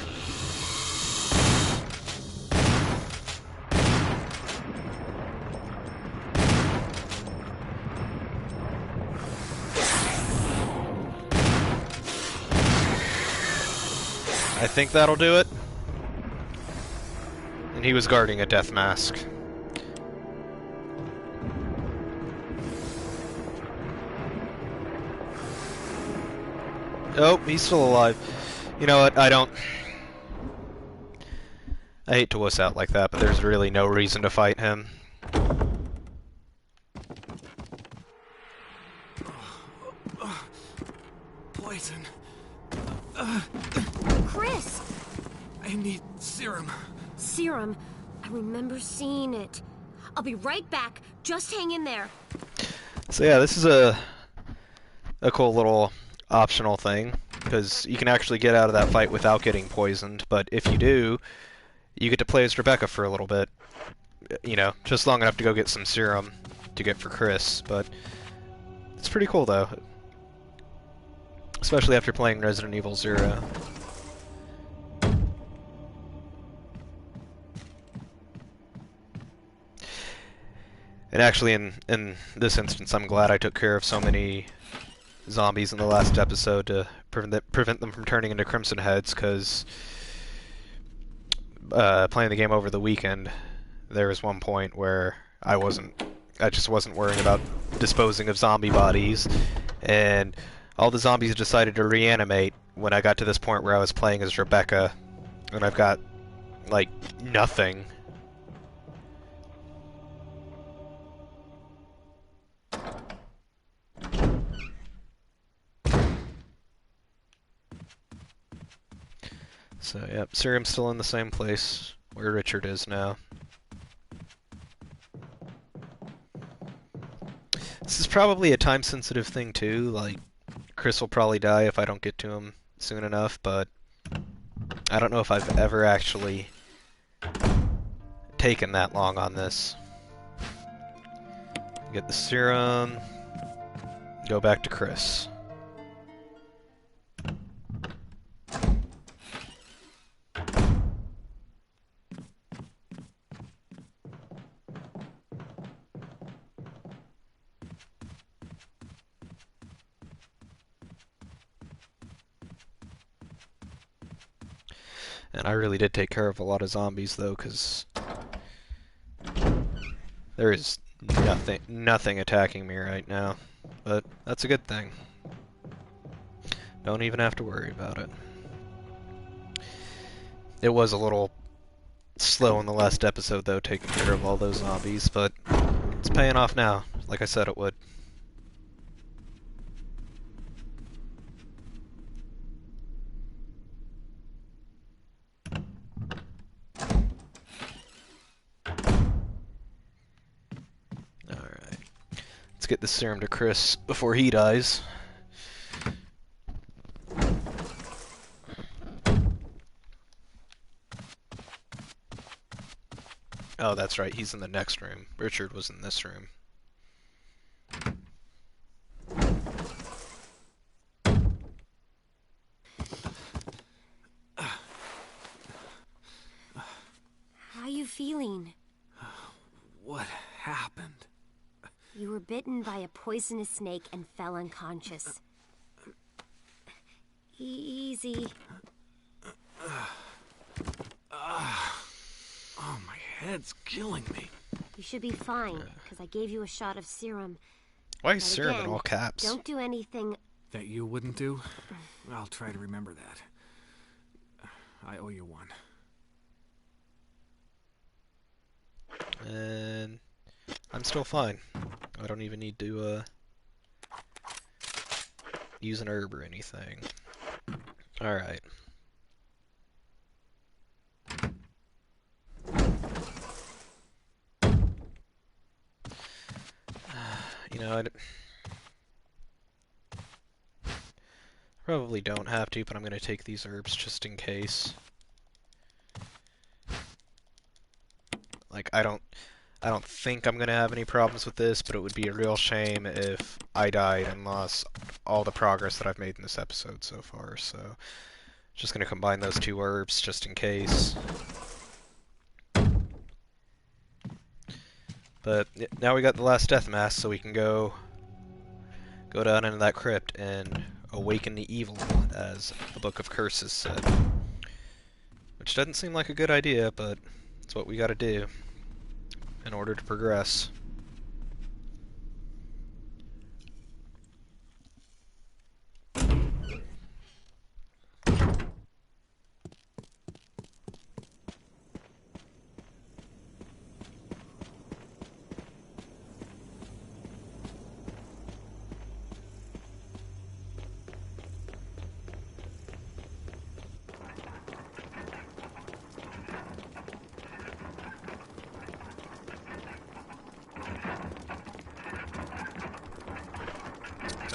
A: I think that'll do it. And he was guarding a death mask. Oh, he's still alive. You know what, I hate to wuss out like that, but there's really no reason to fight him.
B: Poison.
C: Chris!
B: I need serum.
C: Serum? I remember seeing it. I'll be right back. Just hang in there.
A: So yeah, this is a cool little optional thing, because you can actually get out of that fight without getting poisoned, but if you do, you get to play as Rebecca for a little bit. You know, just long enough to go get some serum to get for Chris, but it's pretty cool though. Especially after playing Resident Evil 0. And actually, in this instance, I'm glad I took care of so many zombies in the last episode to prevent them from turning into Crimson Heads, because playing the game over the weekend, there was one point where I just wasn't worrying about disposing of zombie bodies, and all the zombies decided to reanimate when I got to this point where I was playing as Rebecca, and I've got, like, nothing. So, yep, Serum's still in the same place where Richard is now. This is probably a time-sensitive thing, too. Like, Chris will probably die if I don't get to him soon enough, but I don't know if I've ever actually taken that long on this. Get the serum, go back to Chris. And I really did take care of a lot of zombies, though, because there is nothing attacking me right now. But that's a good thing. Don't even have to worry about it. It was a little slow in the last episode, though, taking care of all those zombies, but it's paying off now, like I said it would. Alright. Let's get the serum to Chris before he dies. Oh, that's right, he's in the next room. Richard was in this room.
C: How you feeling?
B: What happened?
C: You were bitten by a poisonous snake and fell unconscious. Easy.
B: Oh, my head's killing me.
C: You should be fine, because I gave you a shot of serum.
A: Why is
C: But
A: serum in
C: again,
A: all caps?
C: Don't do anything.
B: That you wouldn't do? I'll try to remember that. I owe you one.
A: And I'm still fine. I don't even need to use an herb or anything. Alright. You know, I probably don't have to, but I'm going to take these herbs just in case. Like, I don't think I'm going to have any problems with this, but it would be a real shame if I died and lost all the progress that I've made in this episode so far, so just going to combine those two herbs just in case. But now we got the last death mask, so we can go down into that crypt and awaken the evil, as the Book of Curses said. Which doesn't seem like a good idea, but it's what we gotta do in order to progress.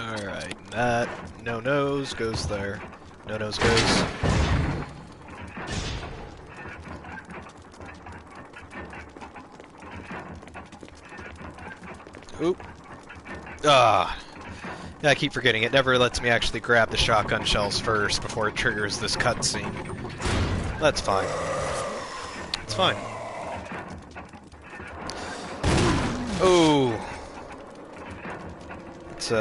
A: Alright, that no-nose goes there. No-nose goes. Oop. Ah. Yeah, I keep forgetting. It never lets me actually grab the shotgun shells first before it triggers this cutscene. That's fine. It's fine. Oh. It's,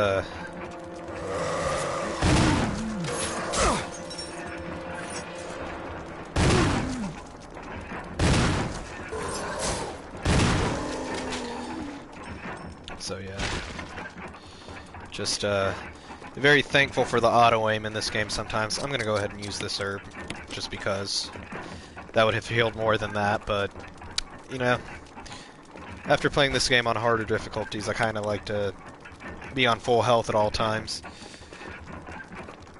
A: So, yeah. Just, very thankful for the auto-aim in this game sometimes. I'm gonna go ahead and use this herb, just because that would have healed more than that, but, you know, after playing this game on harder difficulties, I kinda like to be on full health at all times.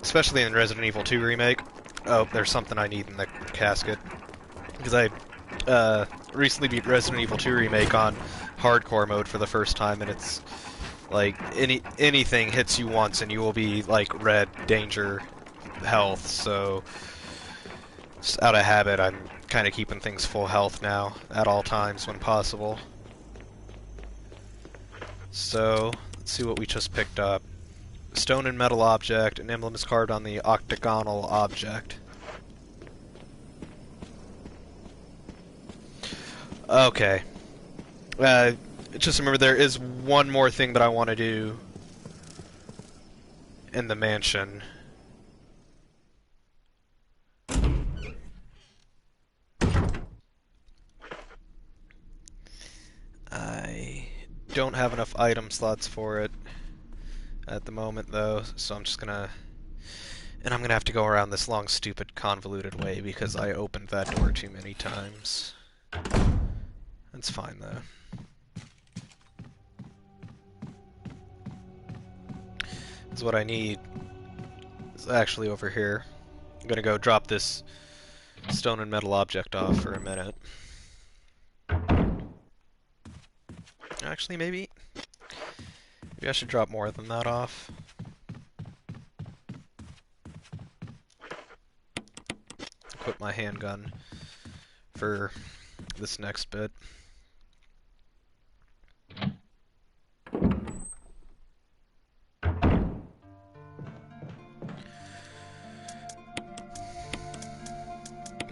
A: Especially in Resident Evil 2 Remake. Oh, there's something I need in the casket. Because I, recently beat Resident Evil 2 Remake on hardcore mode for the first time, and it's like anything hits you once and you will be like red danger health. So just out of habit, I'm kind of keeping things full health now at all times when possible. So let's see what we just picked up. Stone and metal object. An emblem is carved on the octagonal object. Okay. Just remember, there is one more thing that I want to do in the mansion. I don't have enough item slots for it at the moment, though, so I'm just gonna... And I'm gonna have to go around this long, stupid, convoluted way because I opened that door too many times. That's fine, though. That's what I need. It's actually over here. I'm gonna go drop this stone and metal object off for a minute. Actually, maybe I should drop more than that off. Equip my handgun for this next bit.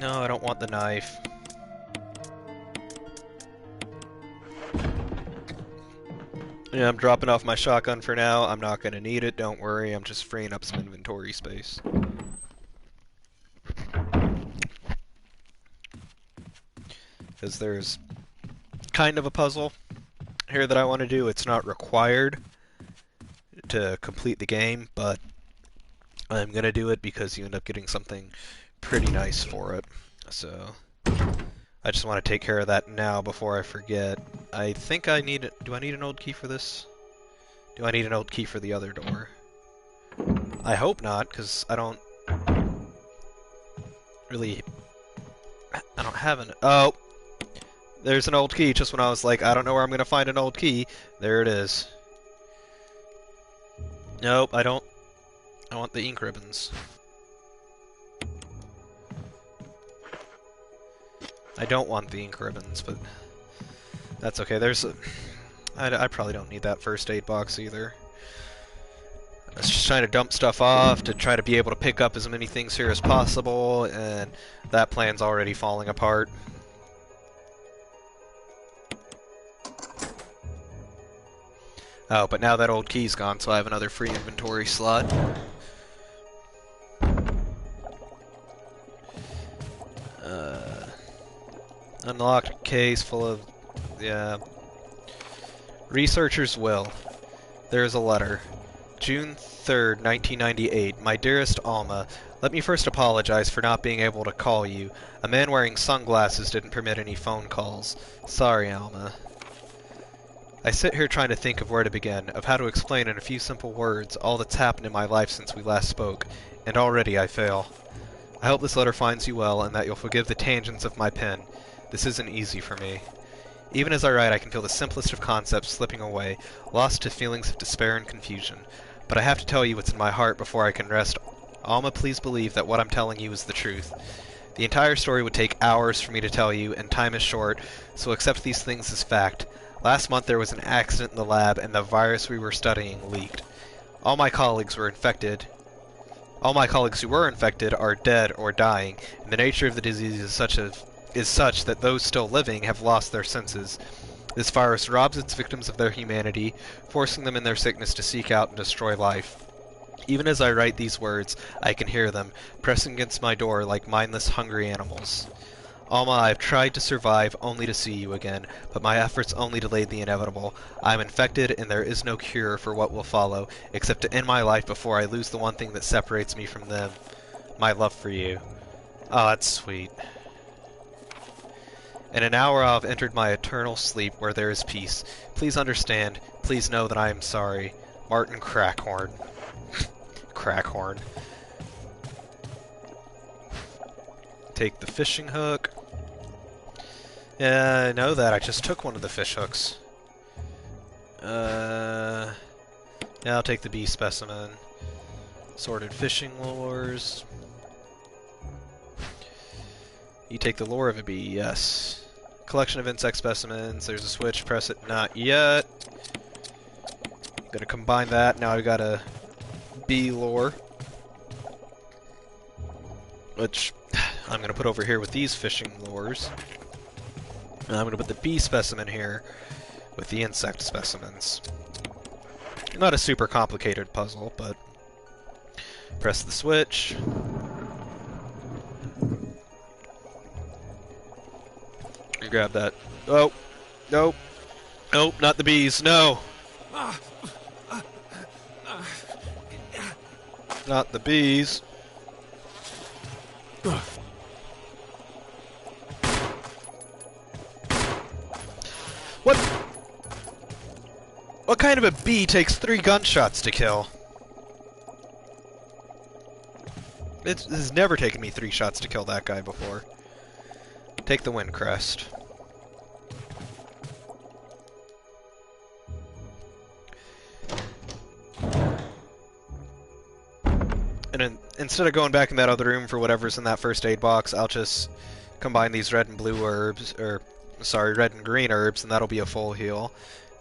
A: No, I don't want the knife. Yeah, I'm dropping off my shotgun for now. I'm not gonna need it, don't worry. I'm just freeing up some inventory space. Because there's kind of a puzzle here that I want to do. It's not required to complete the game, but I'm gonna do it because you end up getting something pretty nice for it. So I just want to take care of that now before I forget. I think I need... Do I need an old key for this? Do I need an old key for the other door? I hope not, because I don't really... I don't have an... Oh! There's an old key, just when I was like, I don't know where I'm going to find an old key. There it is. Nope, I don't... I want the ink ribbons. I don't want the ink ribbons, but that's okay. There's a... I probably don't need that first aid box either. I was just trying to dump stuff off to try to be able to pick up as many things here as possible, and that plan's already falling apart. Oh, but now that old key's gone, so I have another free inventory slot. Unlocked case full of... yeah... Researcher's will. There is a letter. June 3rd, 1998. My dearest Alma, let me first apologize for not being able to call you. A man wearing sunglasses didn't permit any phone calls. Sorry, Alma. I sit here trying to think of where to begin, of how to explain in a few simple words all that's happened in my life since we last spoke, and already I fail. I hope this letter finds you well, and that you'll forgive the tangents of my pen. This isn't easy for me. Even as I write, I can feel the simplest of concepts slipping away, lost to feelings of despair and confusion. But I have to tell you what's in my heart before I can rest. Alma, please believe that what I'm telling you is the truth. The entire story would take hours for me to tell you, and time is short, so accept these things as fact. Last month there was an accident in the lab, and the virus we were studying leaked. All my colleagues were infected. All my colleagues who were infected are dead or dying, and the nature of the disease is such that those still living have lost their senses. This virus robs its victims of their humanity, forcing them in their sickness to seek out and destroy life. Even as I write these words, I can hear them, pressing against my door like mindless, hungry animals. Alma, I've tried to survive only to see you again, but my efforts only delayed the inevitable. I'm infected, and there is no cure for what will follow, except to end my life before I lose the one thing that separates me from them. My love for you. Oh, that's sweet. In an hour I'll have entered my eternal sleep where there is peace. Please understand, please know that I am sorry. Martin Crackhorn. Crackhorn. Take the fishing hook. Yeah, I know that. I just took one of the fish hooks. Yeah, I'll take the bee specimen. Sorted fishing lures. You take the lure of a bee, yes. Collection of insect specimens. There's a switch. Press it. Not yet. Gonna combine that. Now I've got a bee lure, which I'm gonna put over here with these fishing lures. And I'm gonna put the bee specimen here with the insect specimens. Not a super complicated puzzle, but press the switch. You grab that. Oh, nope, nope, not the bees. No, not the bees. What? What kind of a bee takes 3 gunshots to kill? It has never taken me 3 shots to kill that guy before. Take the wind crest. And instead of going back in that other room for whatever's in that first aid box, I'll just combine these red and blue herbs, or sorry, red and green herbs, and that'll be a full heal.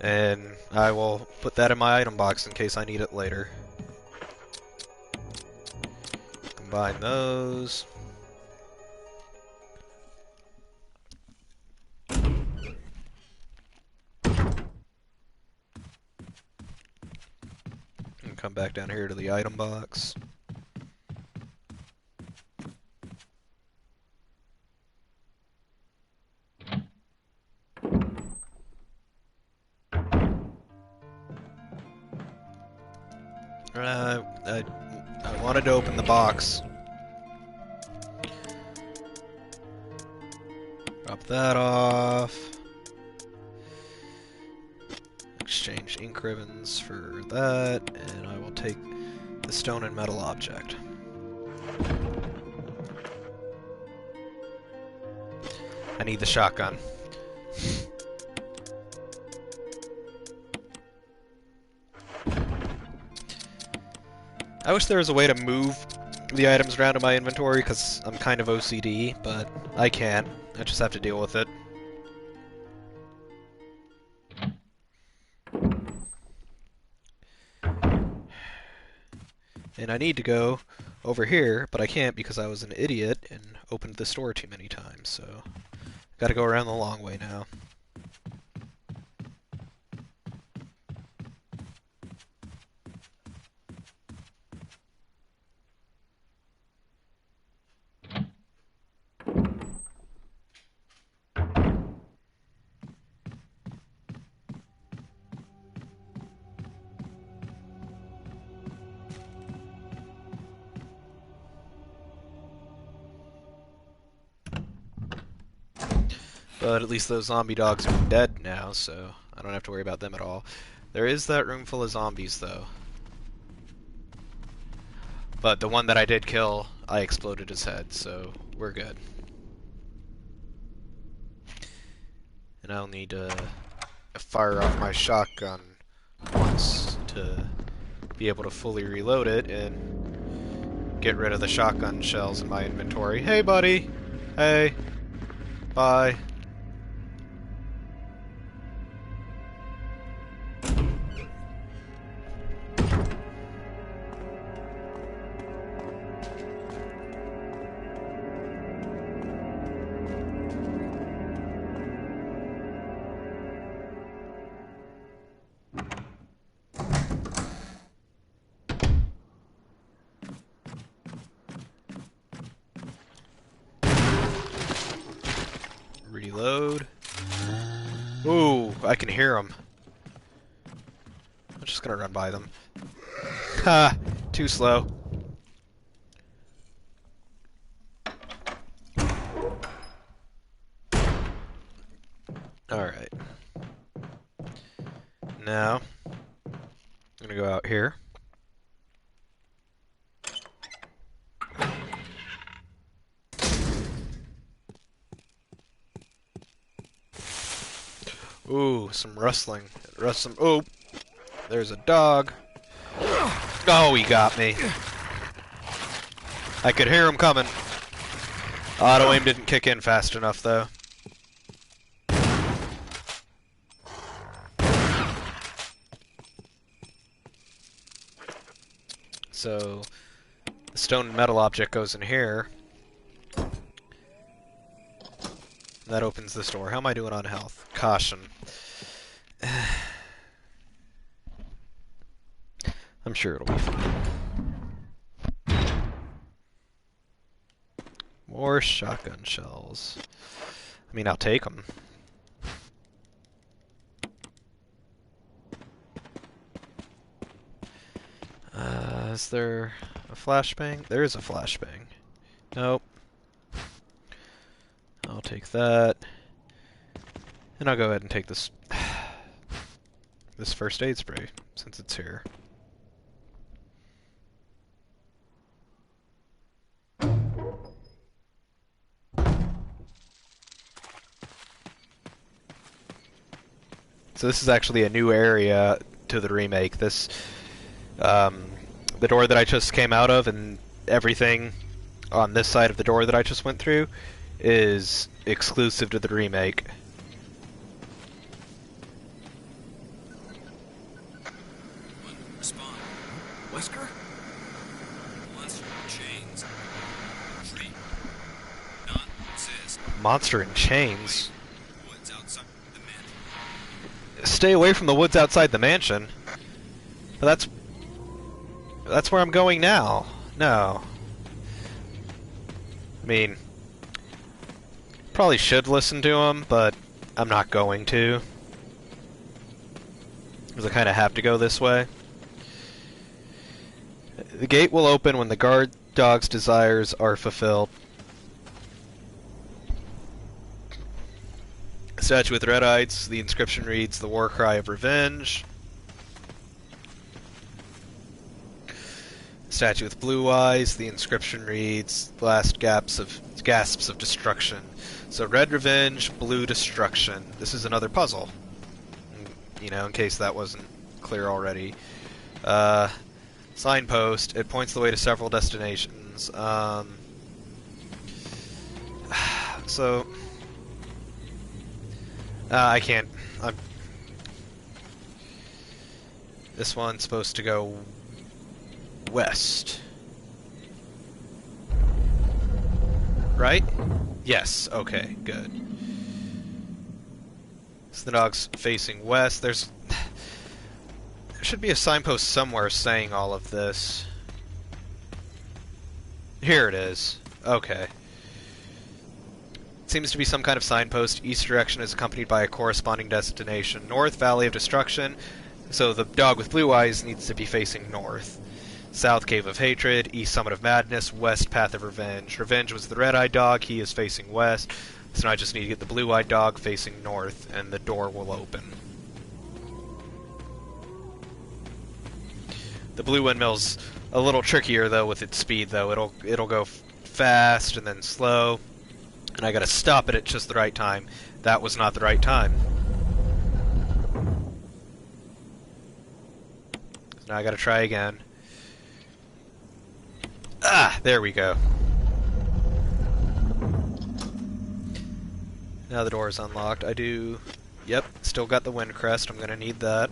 A: And I will put that in my item box in case I need it later. Combine those. And come back down here to the item box. I wanted to open the box. Drop that off. Exchange ink ribbons for that, and I will take the stone and metal object. I need the shotgun. I wish there was a way to move the items around in my inventory, because I'm kind of OCD, but I can't. I just have to deal with it. And I need to go over here, but I can't because I was an idiot and opened the store too many times, so gotta go around the long way now. But at least those zombie dogs are dead now, so I don't have to worry about them at all. There is that room full of zombies, though. But the one that I did kill, I exploded his head, so we're good. And I'll need to fire off my shotgun once to be able to fully reload it and get rid of the shotgun shells in my inventory. Hey, buddy! Hey. Bye. Reload. Ooh, I can hear them. I'm just gonna run by them. Ha! Too slow. Alright. Now, I'm gonna go out here. Ooh, some rustling. Oh, there's a dog. Oh, he got me. I could hear him coming. Auto aim didn't kick in fast enough, though. So, the stone and metal object goes in here. That opens this door. How am I doing on health? Caution. I'm sure it'll be fine. More shotgun shells. I mean, I'll take them. Is there a flashbang? There is a flashbang. Nope. I'll take that. And I'll go ahead and take this this first aid spray, since it's here. So this is actually a new area to the remake. This, the door that I just came out of and everything on this side of the door that I just went through is exclusive to the remake.
B: Respond. Wesker? Monster in chains. Tree. Not exist.
A: Monster in chains?
B: Woods outside the mansion.
A: Stay away from the woods outside the mansion. But that's where I'm going now. No. I mean, probably should listen to him, but I'm not going to. Because I kind of have to go this way. The gate will open when the guard dog's desires are fulfilled. Statue with red eyes, the inscription reads, "The war cry of revenge." Statue with blue eyes, the inscription reads, "Last gasps of destruction." So red revenge, blue destruction. This is another puzzle. You know, in case that wasn't clear already. Signpost. It points the way to several destinations. So... I can't... This one's supposed to go... west. Right? Yes, okay, good. So the dog's facing west. There should be a signpost somewhere saying all of this. Here it is. Okay. Seems to be some kind of signpost. East direction is accompanied by a corresponding destination. North, Valley of Destruction. So the dog with blue eyes needs to be facing north. South, Cave of Hatred. East, Summit of Madness. West, Path of Revenge. Revenge was the red-eyed dog. He is facing west. So now I just need to get the blue-eyed dog facing north, and the door will open. The blue windmill's a little trickier, though, with its speed, though. It'll go fast and then slow. And I gotta stop it at just the right time. That was not the right time. Now I gotta try again. Ah, there we go. Now the door is unlocked. I do... Yep, still got the wind crest. I'm gonna need that.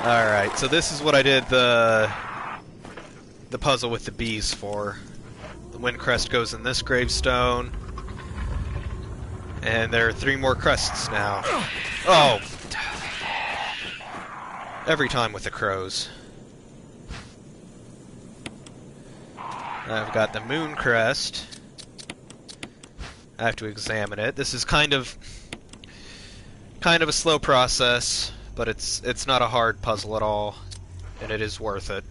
A: Alright, so this is what I did the puzzle with the bees for. The wind crest goes in this gravestone. And there are 3 more crests now. Oh! Every time with the crows. I've got the moon crest. I have to examine it. This is kind of a slow process, but it's not a hard puzzle at all, and it is worth it.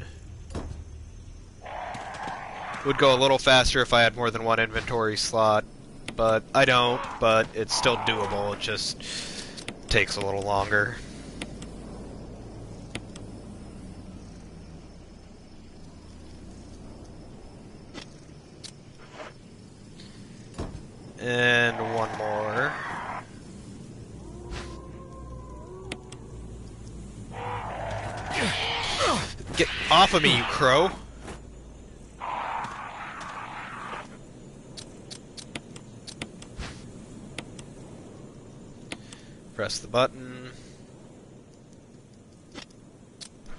A: Would go a little faster if I had more than 1 inventory slot, but I don't, but it's still doable. It just takes a little longer. And 1 more. Get off of me, you crow! Press the button.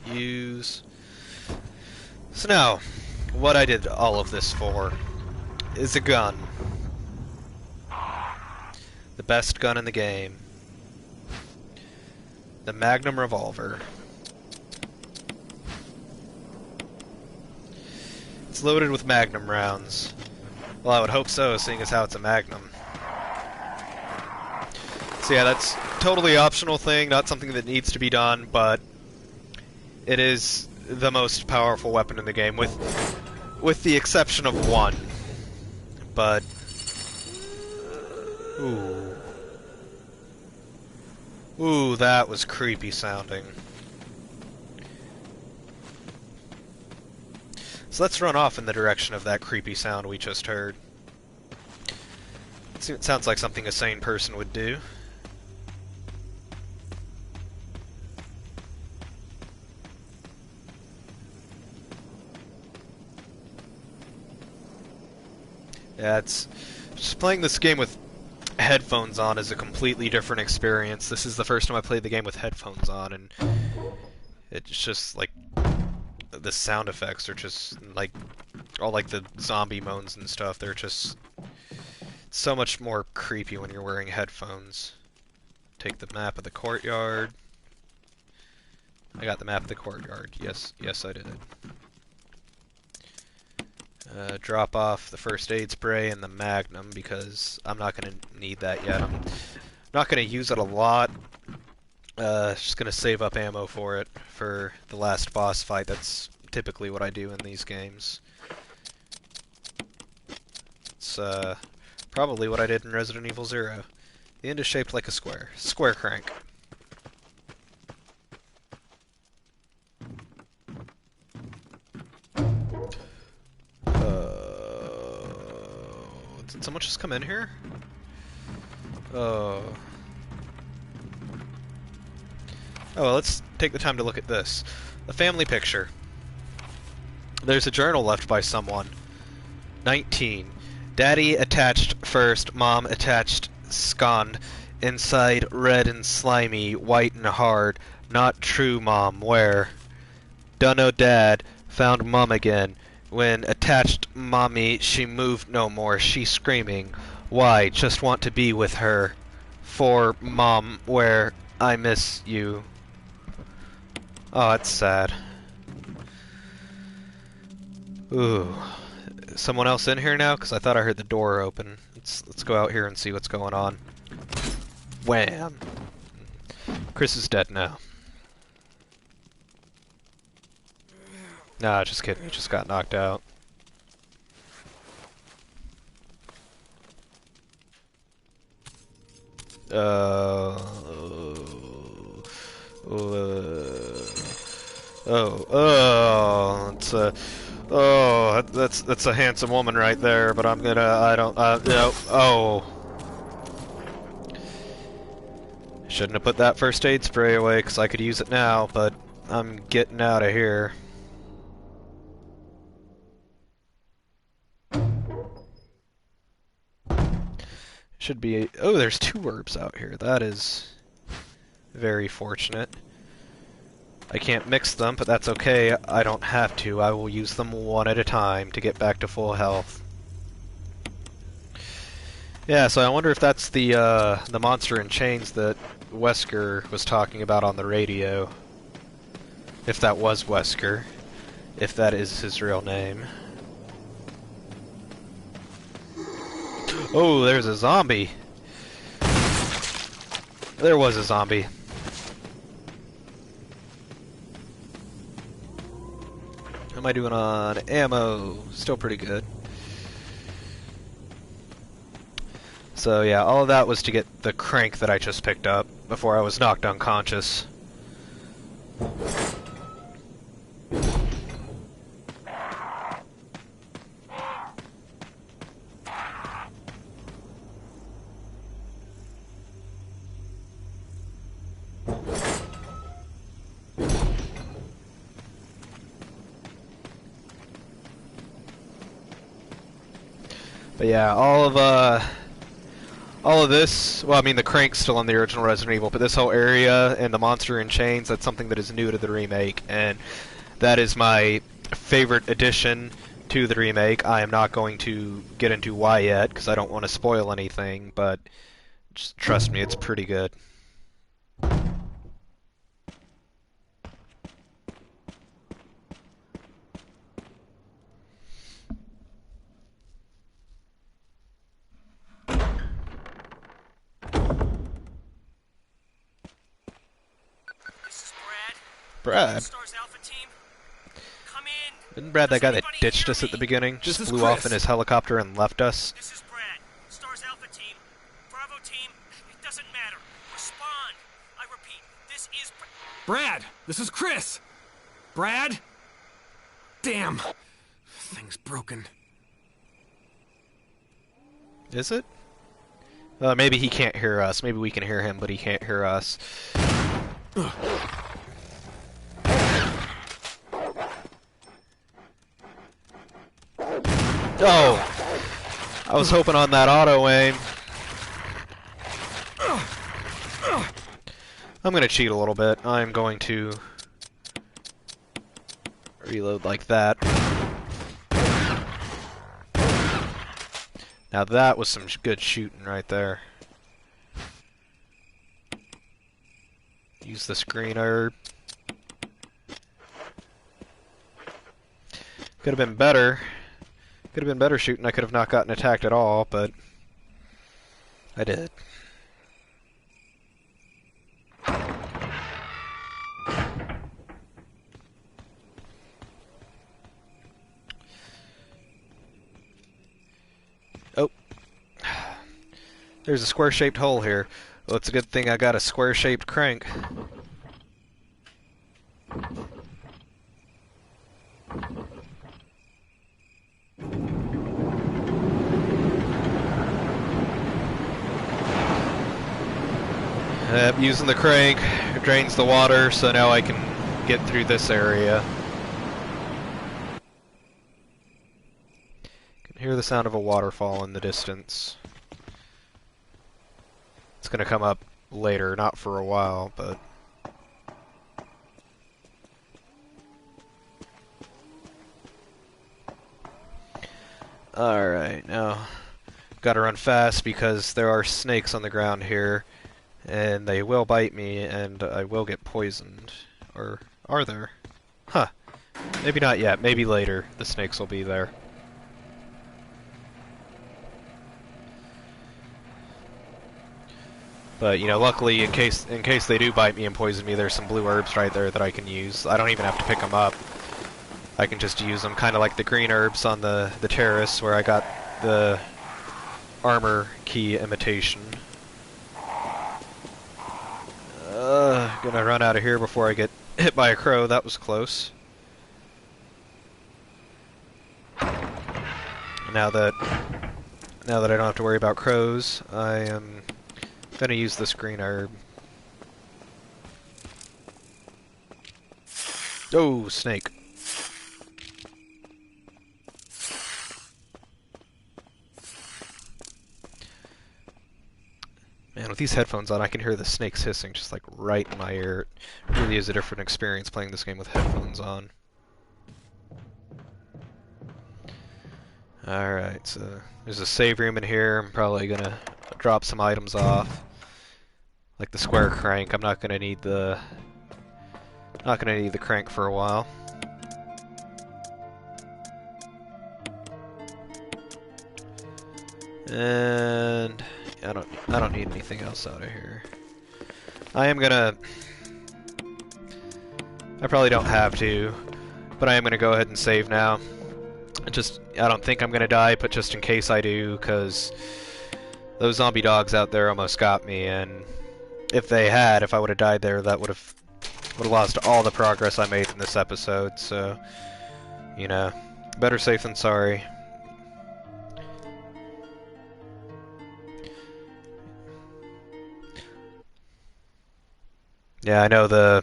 A: Use. So now, what I did all of this for is a gun. The best gun in the game. The Magnum revolver. It's loaded with Magnum rounds. Well, I would hope so, seeing as how it's a Magnum. So yeah, that's totally optional thing, not something that needs to be done, but it is the most powerful weapon in the game, with the exception of 1. But ooh, that was creepy sounding. So let's run off in the direction of that creepy sound we just heard. It sounds like something a sane person would do. Yeah, it's just playing this game with headphones on is a completely different experience. This is the first time I played the game with headphones on, and it's just like the sound effects are just like all like the zombie moans and stuff. They're just so much more creepy when you're wearing headphones. Take the map of the courtyard. I got the map of the courtyard. Yes, I did. Drop off the first aid spray and the Magnum because I'm not going to need that yet. I'm not going to use it a lot. Just going to save up ammo for it for the last boss fight. That's typically what I do in these games. It's probably what I did in Resident Evil 0. The end is shaped like a square. Square crank. Did someone just come in here? Oh. Oh, well, let's take the time to look at this. A family picture. There's a journal left by someone. 19. Daddy attached first, Mom attached second. Inside red and slimy, white and hard. Not true, Mom. Where? Dunno, Dad. Found Mom again. When attached Mommy, she moved no more. She screaming. Why? Just want to be with her. For Mom, where? I miss you. Oh, that's sad. Ooh. Someone else in here now? Because I thought I heard the door open. Let's go out here and see what's going on. Wham! Chris is dead now. Nah, just kidding. He just got knocked out. It's a, that's a handsome woman right there, but I don't, no, oh. Shouldn't have put that first aid spray away, because I could use it now, but I'm getting out of here. Should be, oh, there's 2 herbs out here. That is very fortunate. I can't mix them, but that's okay. I don't have to. I will use them one at a time to get back to full health. Yeah, so I wonder if that's the monster in chains that Wesker was talking about on the radio. If that was Wesker. If that is his real name. Oh, there's a zombie. There was a zombie. How am I doing on ammo? Still pretty good. So yeah, all of that was to get the crank that I just picked up before I was knocked unconscious. But yeah, all of this, well, I mean, the crank's still on the original Resident Evil, but this whole area and the monster in chains, that's something that is new to the remake, and that is my favorite addition to the remake. I am not going to get into why yet, because I don't want to spoil anything, but just trust me, it's pretty good. Brad? Isn't Brad that guy that ditched us at the beginning? Just flew off in his helicopter and left us?
D: This is Brad. Stars Alpha Team. Bravo Team. It doesn't matter. Respond. I repeat, this is
B: Brad! This is Chris! Brad? Damn. Thing's broken.
A: Is it? Maybe he can't hear us. Maybe we can hear him, but he can't hear us. Oh! I was hoping on that auto aim. I'm gonna cheat a little bit. I'm going to reload like that. Now that was some good shooting right there. Use this green herb. Could have been better. Could have been better shooting. I could have not gotten attacked at all, but I did. Oh. There's a square-shaped hole here. Well, it's a good thing I got a square-shaped crank. Using the crank, it drains the water, so now I can get through this area. Can hear the sound of a waterfall in the distance. It's gonna come up later, not for a while, but... Alright, now gotta run fast because there are snakes on the ground here. And they will bite me, and I will get poisoned. Or are there? Huh. Maybe not yet. Maybe later. The snakes will be there. But, you know, luckily, in case they do bite me and poison me, there's some blue herbs right there that I can use. I don't even have to pick them up. I can just use them, kind of like the green herbs on the terrace, where I got the armor key imitation. Gonna run out of here before I get hit by a crow. That was close. Now that I don't have to worry about crows, I am gonna use this green herb. Oh, snake. Man, with these headphones on, I can hear the snakes hissing just like right in my ear. It really is a different experience playing this game with headphones on. Alright, so there's a save room in here. I'm probably gonna drop some items off. Like the square crank. I'm not gonna need the crank for a while. And I don't need anything else out of here. I probably don't have to, but I am gonna go ahead and save now. I don't think I'm gonna die, but just in case I do, because those zombie dogs out there almost got me, and if I would have died there, that would have lost all the progress I made in this episode. So, you know, better safe than sorry. Yeah, I know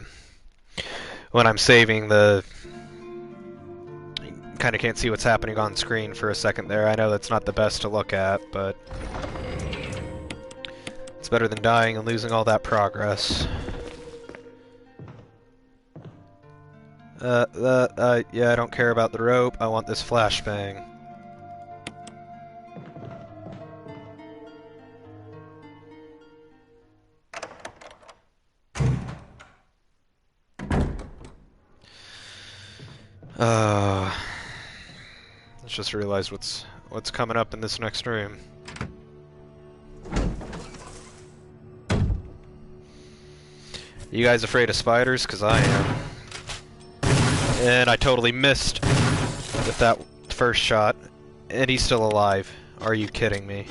A: when I'm saving, you kind of can't see what's happening on screen for a second there. I know that's not the best to look at, but it's better than dying and losing all that progress. Yeah, I don't care about the rope. I want this flashbang. Uh, just realized what's coming up in this next room. You guys afraid of spiders? 'Cause I am. And I totally missed with that first shot. And he's still alive. Are you kidding me?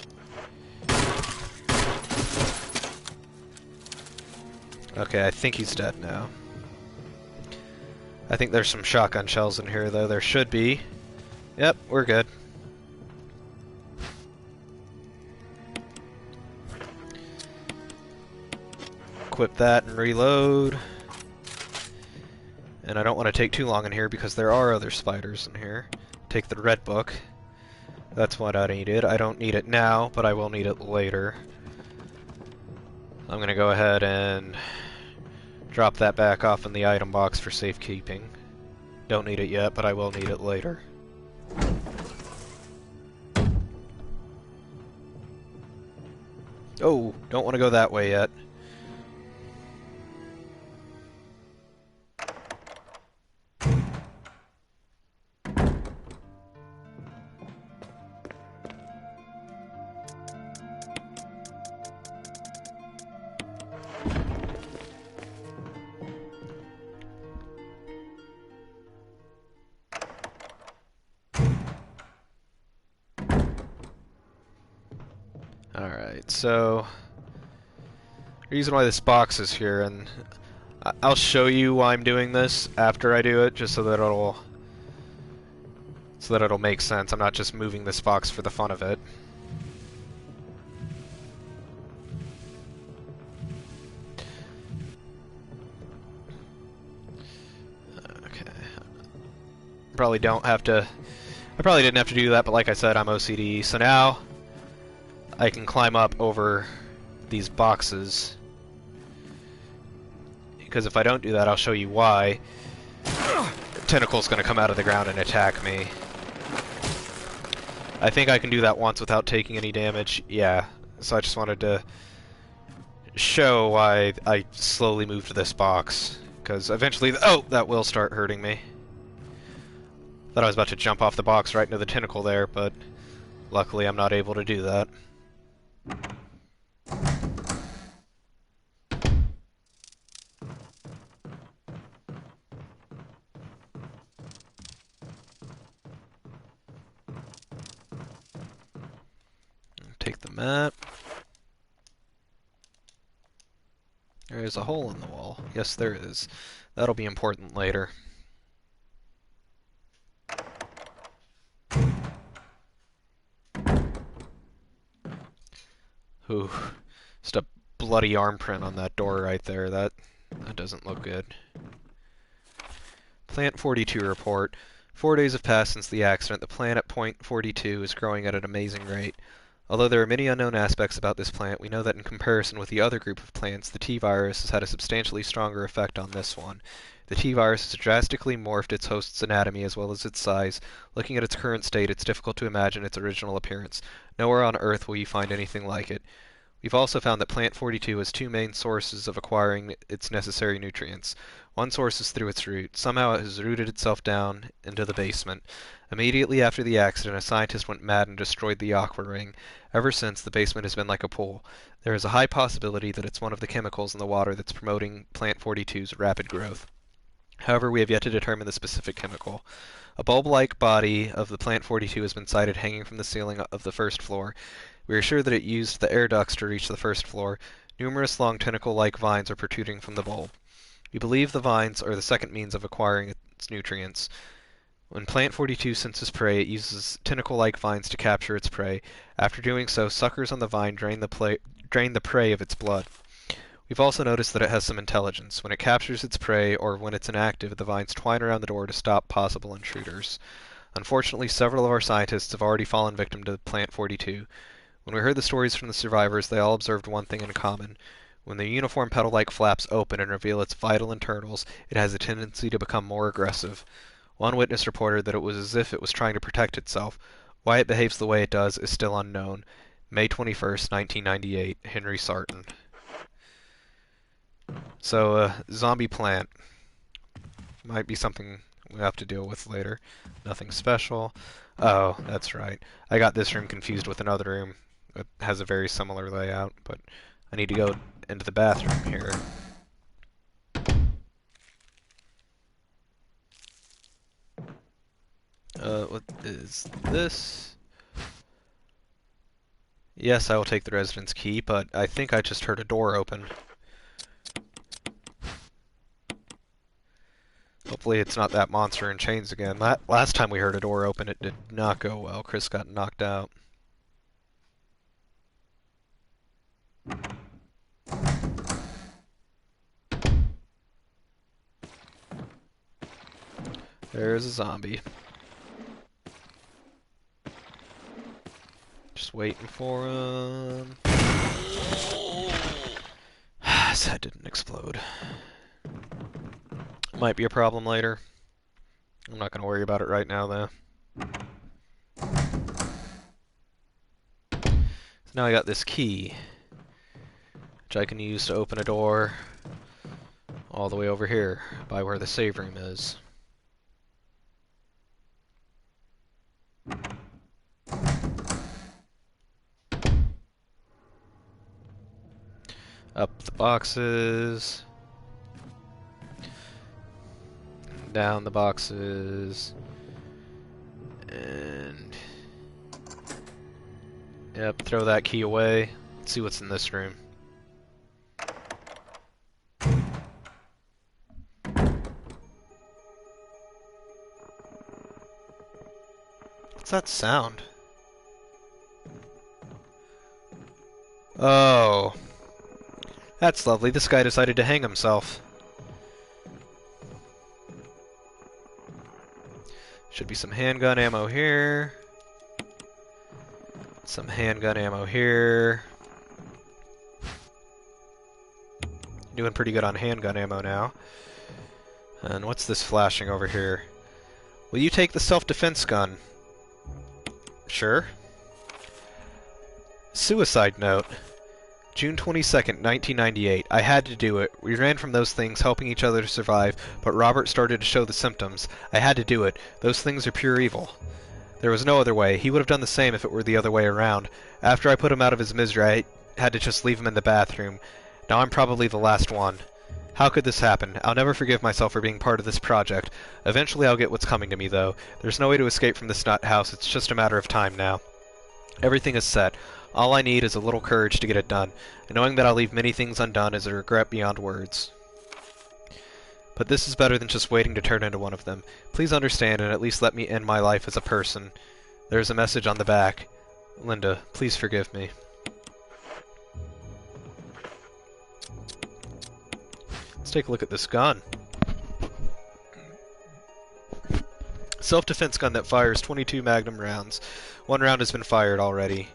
A: Okay, I think he's dead now. I think there's some shotgun shells in here, though. There should be. Yep, we're good. Equip that and reload. And I don't want to take too long in here because there are other spiders in here. Take the red book. That's what I needed. I don't need it now, but I will need it later. I'm going to go ahead and drop that back off in the item box for safekeeping. Don't need it yet, but I will need it later. Oh, don't want to go that way yet. Alright, so the reason why this box is here, and I'll show you why I'm doing this after I do it, just so that it'll make sense. I'm not just moving this box for the fun of it. Okay. Probably don't have to. I probably didn't have to do that, but like I said, I'm OCD, so now I can climb up over these boxes. Because if I don't do that, I'll show you why. The tentacle's gonna come out of the ground and attack me. I think I can do that once without taking any damage. Yeah, so I just wanted to show why I slowly moved this box. Because eventually, oh, that will start hurting me. Thought I was about to jump off the box right into the tentacle there, but luckily I'm not able to do that. Take the map. There is a hole in the wall. Yes, there is. That'll be important later. Ooh, just a bloody arm print on that door right there. That doesn't look good. Plant 42 report. 4 days have passed since the accident. The plant at Point 42 is growing at an amazing rate. Although there are many unknown aspects about this plant, we know that in comparison with the other group of plants, the T-virus has had a substantially stronger effect on this one. The T-virus has drastically morphed its host's anatomy as well as its size. Looking at its current state, it's difficult to imagine its original appearance. Nowhere on Earth will you find anything like it. We've also found that Plant 42 has two main sources of acquiring its necessary nutrients. One source is through its root. Somehow it has rooted itself down into the basement. Immediately after the accident, a scientist went mad and destroyed the aqua ring. Ever since, the basement has been like a pool. There is a high possibility that it's one of the chemicals in the water that's promoting Plant 42's rapid growth. However, we have yet to determine the specific chemical. A bulb-like body of the Plant 42 has been sighted hanging from the ceiling of the first floor. We are sure that it used the air ducts to reach the first floor. Numerous long tentacle-like vines are protruding from the bulb. We believe the vines are the second means of acquiring its nutrients. When Plant 42 senses prey, it uses tentacle-like vines to capture its prey. After doing so, suckers on the vine drain the prey of its blood. We've also noticed that it has some intelligence. When it captures its prey, or when it's inactive, the vines twine around the door to stop possible intruders. Unfortunately, several of our scientists have already fallen victim to Plant 42. When we heard the stories from the survivors, they all observed one thing in common. When the uniform petal-like flaps open and reveal its vital internals, it has a tendency to become more aggressive. One witness reported that it was as if it was trying to protect itself. Why it behaves the way it does is still unknown. May 21st, 1998, Henry Sarton. So, zombie plant. Might be something we have to deal with later. Nothing special. Oh, that's right. I got this room confused with another room. It has a very similar layout, but I need to go into the bathroom here. What is this? Yes, I will take the residence key, but I think I just heard a door open. Hopefully it's not that monster in chains again. Last time we heard a door open, it did not go well. Chris got knocked out. There's a zombie. Just waiting for him. His head didn't explode. Might be a problem later. I'm not going to worry about it right now, though. So now I got this key, which I can use to open a door all the way over here, by where the save room is. Up the boxes. Down the boxes. And... yep, throw that key away. Let's see what's in this room. What's that sound? Oh. That's lovely. This guy decided to hang himself. Should be some handgun ammo here. Some handgun ammo here. Doing pretty good on handgun ammo now. And what's this flashing over here? Will you take the self-defense gun? Sure. Suicide note. June 22nd, 1998. I had to do it. We ran from those things, helping each other to survive, but Robert started to show the symptoms. I had to do it. Those things are pure evil. There was no other way. He would have done the same if it were the other way around. After I put him out of his misery, I had to just leave him in the bathroom. Now I'm probably the last one. How could this happen? I'll never forgive myself for being part of this project. Eventually I'll get what's coming to me, though. There's no way to escape from this nut house. It's just a matter of time now. Everything is set. All I need is a little courage to get it done, and knowing that I'll leave many things undone is a regret beyond words. But this is better than just waiting to turn into one of them. Please understand and at least let me end my life as a person. There's a message on the back. Linda, please forgive me. Let's take a look at this gun. Self-defense gun that fires 22 Magnum rounds. 1 round has been fired already.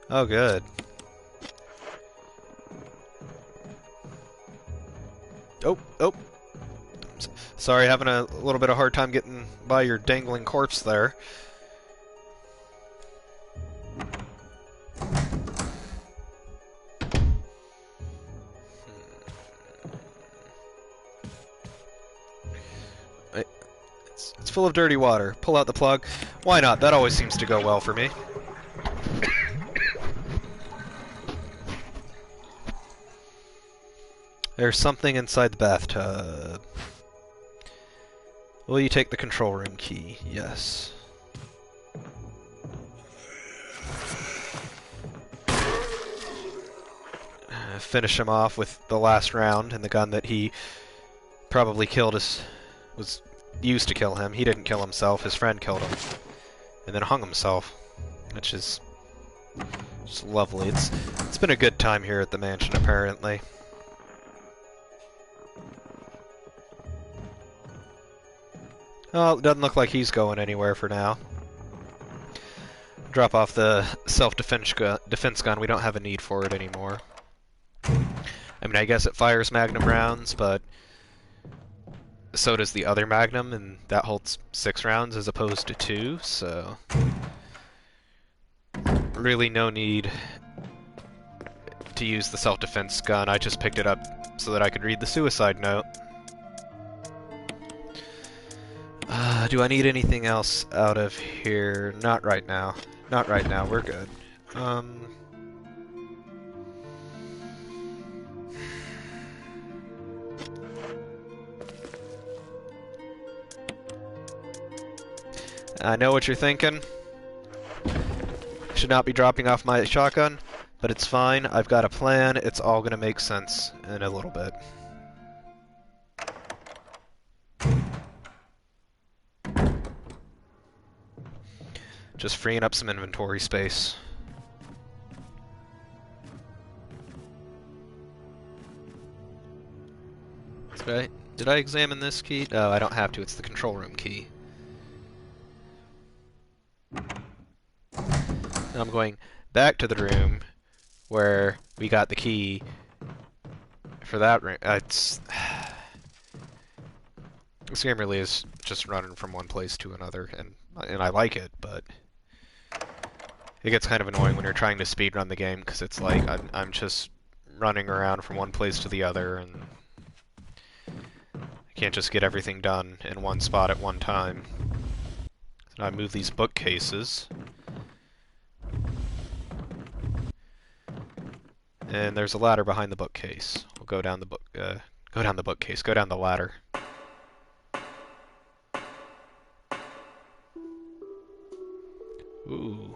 A: Oh, good. Oh, oh. Sorry, having a little bit of hard time getting by your dangling corpse there. It's full of dirty water. Pull out the plug. Why not? That always seems to go well for me. There's something inside the bathtub. Will you take the control room key? Yes. Finish him off with the last round, and the gun that he probably killed was used to kill him. He didn't kill himself, his friend killed him. And then hung himself. Which is just lovely. It's been a good time here at the mansion, apparently. Oh, it doesn't look like he's going anywhere for now. Drop off the self-defense gun. We don't have a need for it anymore. I mean, I guess it fires Magnum rounds, but so does the other Magnum, and that holds 6 rounds as opposed to 2, so really no need to use the self-defense gun. I just picked it up so that I could read the suicide note. Do I need anything else out of here? Not right now. Not right now, we're good. I know what you're thinking. Should not be dropping off my shotgun, but it's fine. I've got a plan. It's all gonna make sense in a little bit. Just freeing up some inventory space. Did I examine this key? No, I don't have to. It's the control room key. And I'm going back to the room where we got the key for that room. This game really is just running from one place to another, and I like it, but it gets kind of annoying when you're trying to speedrun the game, because it's like I'm just running around from one place to the other, and I can't just get everything done in one spot at one time. So now I move these bookcases. And there's a ladder behind the bookcase. We'll go down the bookcase, go down the ladder. Ooh.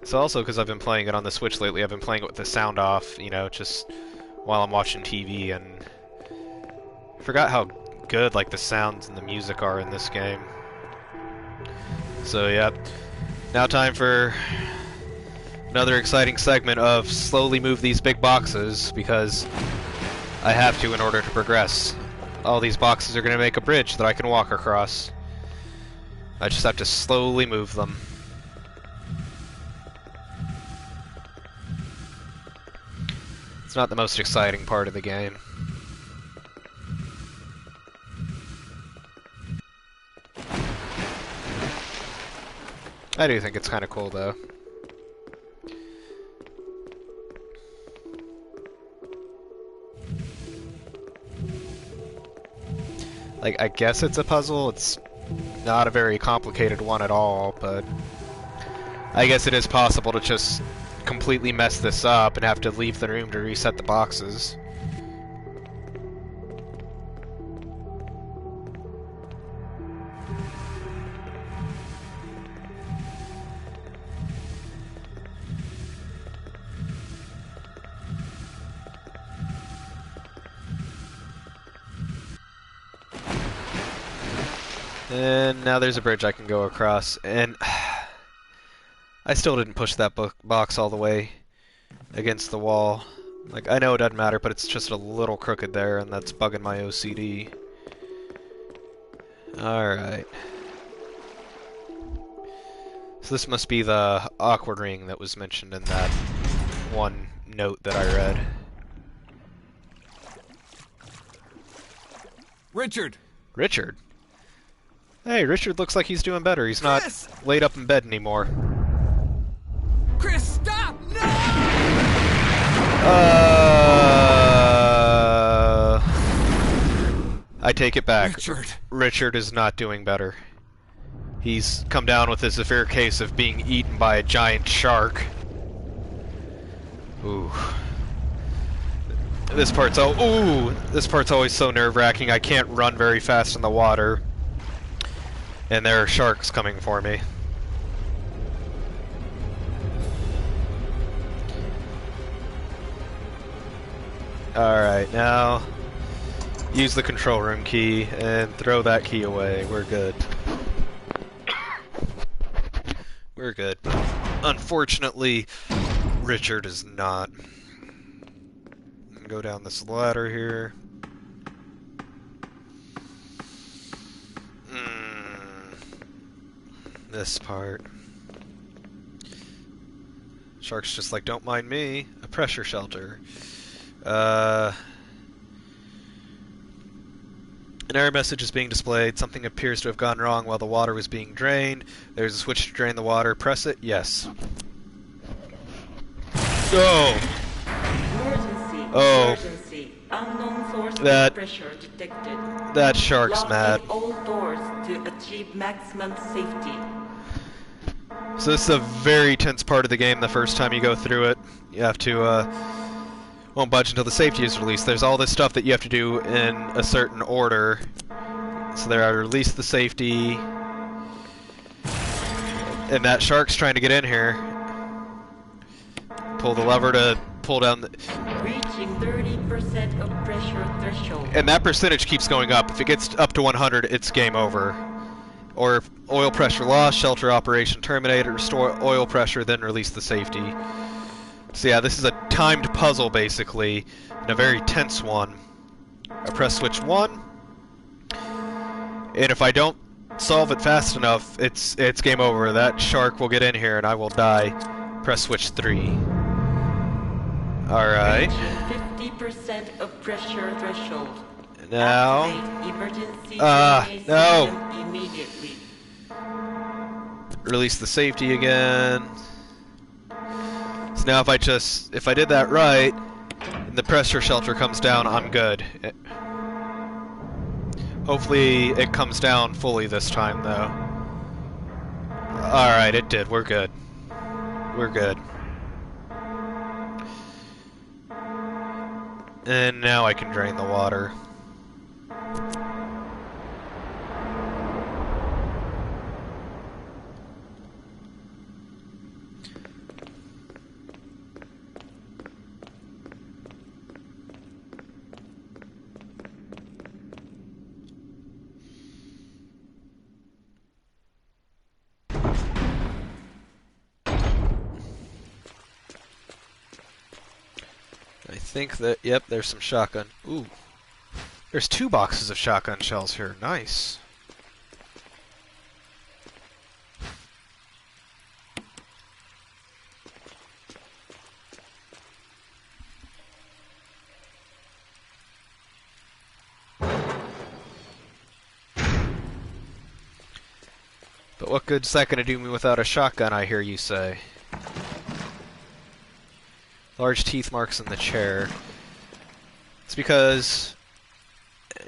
A: It's also because I've been playing it on the Switch lately. I've been playing it with the sound off, you know, just while I'm watching TV, and I forgot how good like the sounds and the music are in this game. So yeah, now time for another exciting segment of slowly move these big boxes, because I have to in order to progress. All these boxes are going to make a bridge that I can walk across. I just have to slowly move them. It's not the most exciting part of the game. I do think it's kind of cool, though. Like, I guess it's a puzzle. It's not a very complicated one at all, but I guess it is possible to just completely mess this up and have to leave the room to reset the boxes. And now there's a bridge I can go across, and I still didn't push that box all the way against the wall. Like, I know it doesn't matter, but it's just a little crooked there, and that's bugging my OCD. Alright. So this must be the awkward ring that was mentioned in that one note that I read.
B: Richard!
A: Richard? Hey, Richard looks like he's doing better. He's not
B: Chris!
A: laid up in bed anymore.
B: Chris, stop! No!
A: I take it back.
B: Richard.
A: Richard is not doing better. He's come down with a severe case of being eaten by a giant shark. Ooh. This part's always so nerve-wracking. I can't run very fast in the water. And there are sharks coming for me. Alright, now use the control room key and throw that key away. We're good. We're good. Unfortunately, Richard is not. Go down this ladder here. This part. Shark's just like, don't mind me. A pressure shelter. An error message is being displayed. Something appears to have gone wrong while the water was being drained. There's a switch to drain the water. Press it. Yes. Oh!
E: Emergency.
A: Oh.
E: Emergency. Unknown source
A: That-
E: of pressure detected.
A: That shark's mad.
E: Locking all doors to achieve maximum safety.
A: So this is a very tense part of the game the first time you go through it. You have to, won't budge until the safety is released. There's all this stuff that you have to do in a certain order. So there are release the safety. And that shark's trying to get in here. Pull the lever to pull down the...
E: Reaching 30% of pressure threshold.
A: And that percentage keeps going up. If it gets up to 100, it's game over. Or oil pressure lost, shelter operation terminated, restore oil pressure, then release the safety. So yeah, this is a timed puzzle basically, and a very tense one. I press switch 1, and if I don't solve it fast enough, it's game over. That shark will get in here and I will die. Press switch 3. Alright.
E: Reaching 50% of pressure threshold.
A: Now...
E: Activate emergency
A: no!
E: system immediately.
A: Release the safety again. So now if I did that right, and the pressure shelter comes down, I'm good. Hopefully it comes down fully this time though. Alright, it did. We're good. We're good. And now I can drain the water. I think that, yep, there's some shotgun. Ooh. There's 2 boxes of shotgun shells here. Nice. But what good's that gonna do me without a shotgun, I hear you say? Large teeth marks in the chair. It's because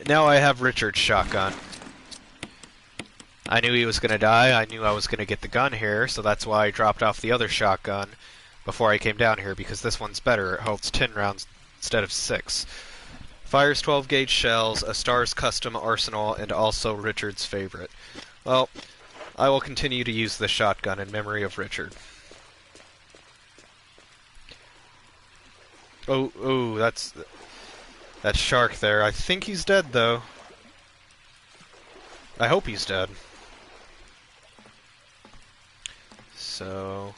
A: now I have Richard's shotgun. I knew he was gonna die, I knew I was gonna get the gun here, so that's why I dropped off the other shotgun before I came down here, because this one's better. It holds 10 rounds instead of 6. Fires 12 gauge shells, a Star's custom arsenal, and also Richard's favorite. Well, I will continue to use this shotgun in memory of Richard. Oh, that's shark there. I think he's dead, though. I hope he's dead. So,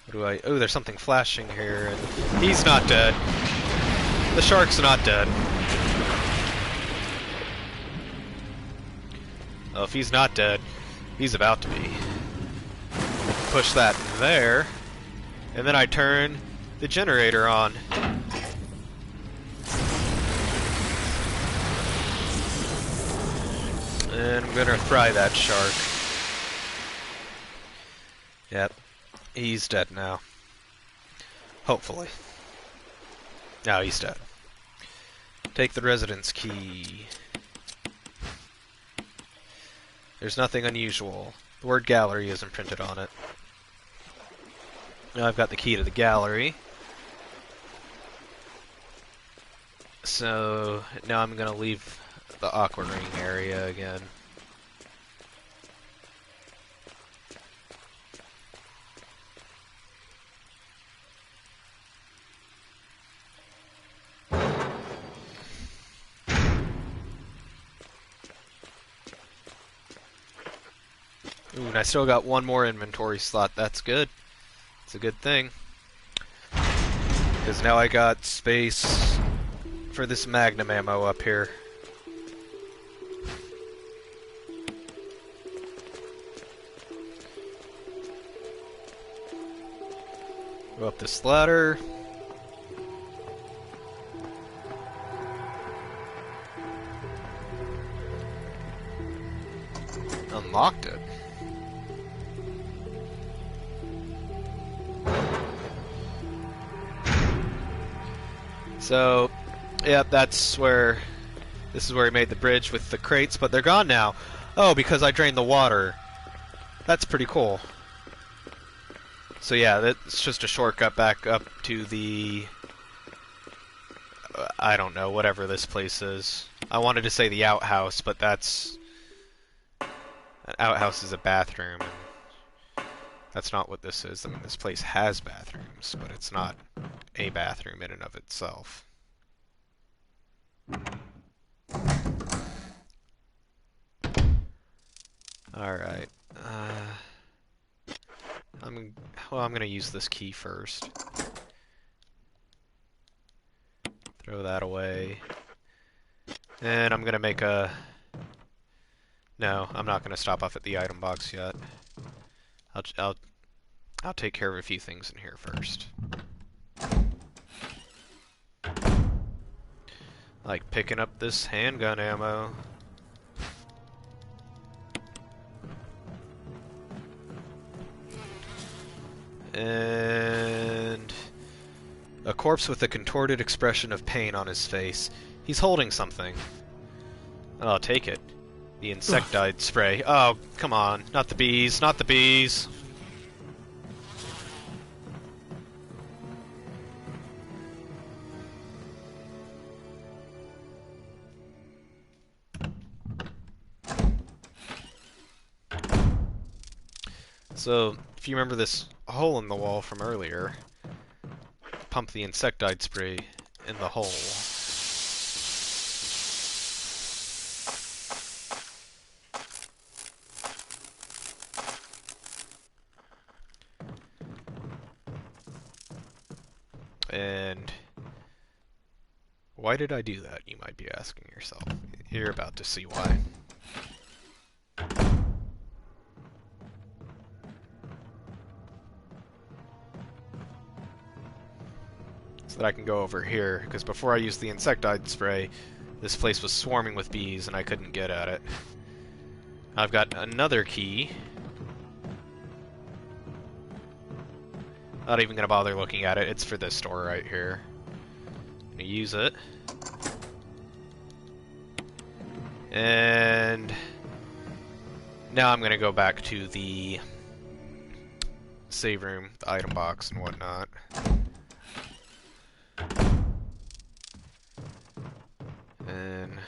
A: what do I... Oh, there's something flashing here, and he's not dead. The shark's not dead. Oh, if he's not dead, he's about to be. Push that there, and then I turn the generator on. And I'm gonna fry that shark. Yep, he's dead now. Hopefully. No, he's dead. Take the residence key. There's nothing unusual. The word gallery isn't printed on it. Now I've got the key to the gallery. So now I'm gonna leave the aqua ring area again. Ooh, and I still got one more inventory slot. That's good. It's a good thing. Because now I got space for this magnum ammo up here. Go up this ladder. Unlocked it. So, yeah, that's where... This is where he made the bridge with the crates, but they're gone now. Oh, because I drained the water. That's pretty cool. So yeah, that's just a shortcut back up to the... I don't know, whatever this place is. I wanted to say the outhouse, but that's... An outhouse is a bathroom. And that's not what this is. I mean, this place has bathrooms, but it's not a bathroom in and of itself. Alright. I'm gonna use this key first. Throw that away. And I'm gonna make a... No, I'm not gonna stop off at the item box yet. I'll take care of a few things in here first. Like picking up this handgun ammo. And a corpse with a contorted expression of pain on his face. He's holding something. I'll take it. The insecticide spray. Oh, come on. Not the bees. Not the bees. So, if you remember this hole in the wall from earlier, pump the insecticide spray in the hole. And why did I do that, you might be asking yourself. You're about to see why. So that I can go over here, because before I used the insecticide spray, this place was swarming with bees and I couldn't get at it. I've got another key. Not even gonna bother looking at it, it's for this door right here. I'm gonna use it. And now I'm gonna go back to the save room, the item box and whatnot. And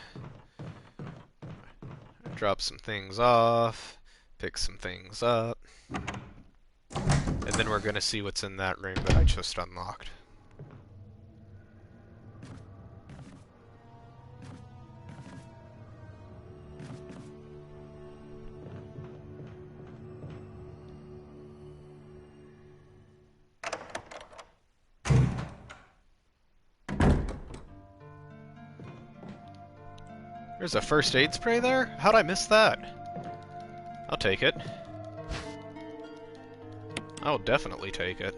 A: drop some things off, pick some things up, and then we're gonna see what's in that room that I just unlocked. There's a first aid spray there? How'd I miss that? I'll take it. I'll definitely take it.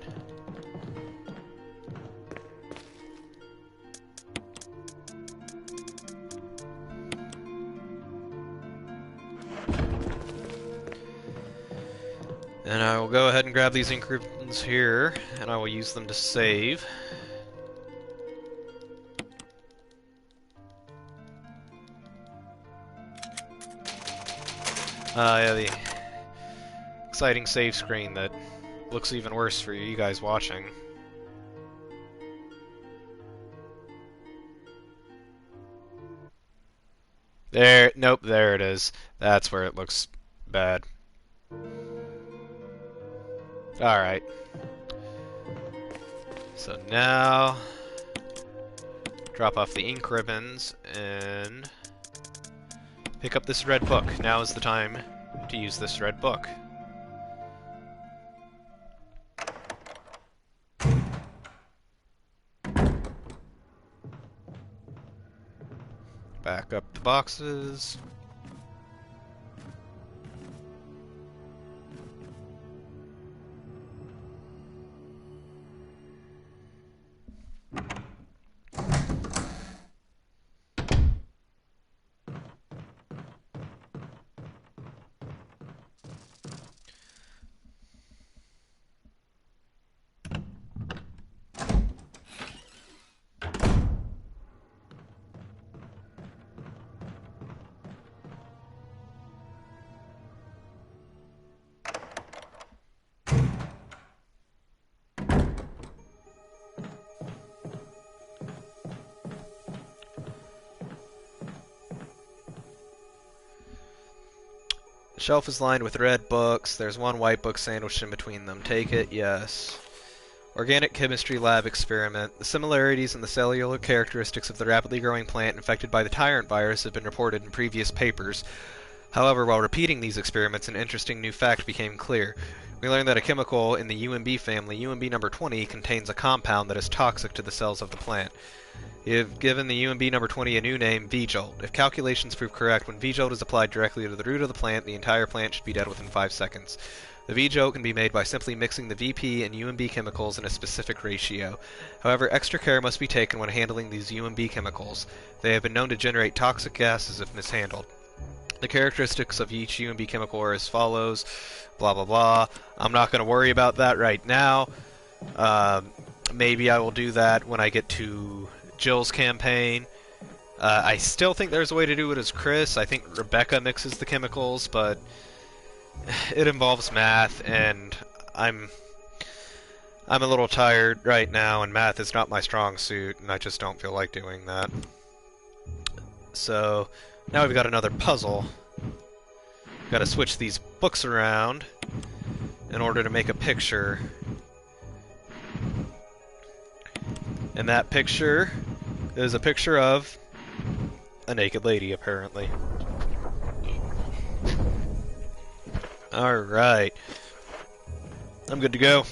A: And I will go ahead and grab these ink ribbons here, and I will use them to save. Yeah, the exciting save screen that looks even worse for you guys watching. There, nope, there it is. That's where it looks bad. Alright. So now, drop off the ink ribbons and pick up this red book. Now is the time to use this red book. Back up the boxes. The shelf is lined with red books. There's one white book sandwiched in between them. Take it, yes. Organic chemistry lab experiment. The similarities in the cellular characteristics of the rapidly growing plant infected by the tyrant virus have been reported in previous papers. However, while repeating these experiments, an interesting new fact became clear. We learned that a chemical in the UMB family, UMB number 20, contains a compound that is toxic to the cells of the plant. You have given the UMB number 20 a new name, V-Jolt. If calculations prove correct, when V-Jolt is applied directly to the root of the plant, the entire plant should be dead within 5 seconds. The V-Jolt can be made by simply mixing the VP and UMB chemicals in a specific ratio. However, extra care must be taken when handling these UMB chemicals. They have been known to generate toxic gases if mishandled. The characteristics of each UMB chemical are as follows, blah blah blah. I'm not going to worry about that right now. Maybe I will do that when I get to Jill's campaign. I still think there's a way to do it as Chris. I think Rebecca mixes the chemicals, but it involves math, and I'm a little tired right now, and math is not my strong suit, and I just don't feel like doing that. So now we've got another puzzle. We've got to switch these books around in order to make a picture. And that picture is a picture of a naked lady, apparently. Alright. I'm good to go.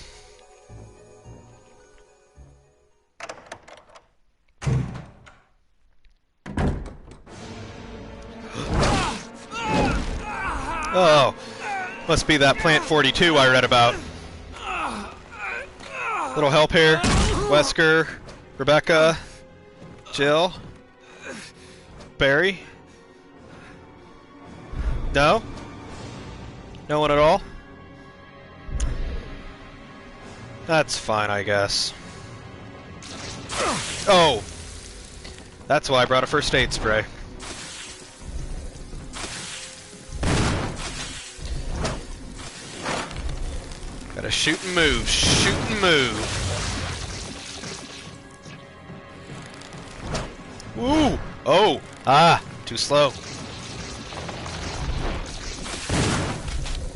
A: Oh, must be that Plant 42 I read about. Little help here. Wesker, Rebecca, Jill, Barry. No? No one at all? That's fine, I guess. Oh! That's why I brought a first aid spray. Gotta shoot and move, shoot and move. Woo! Oh! Ah! Too slow.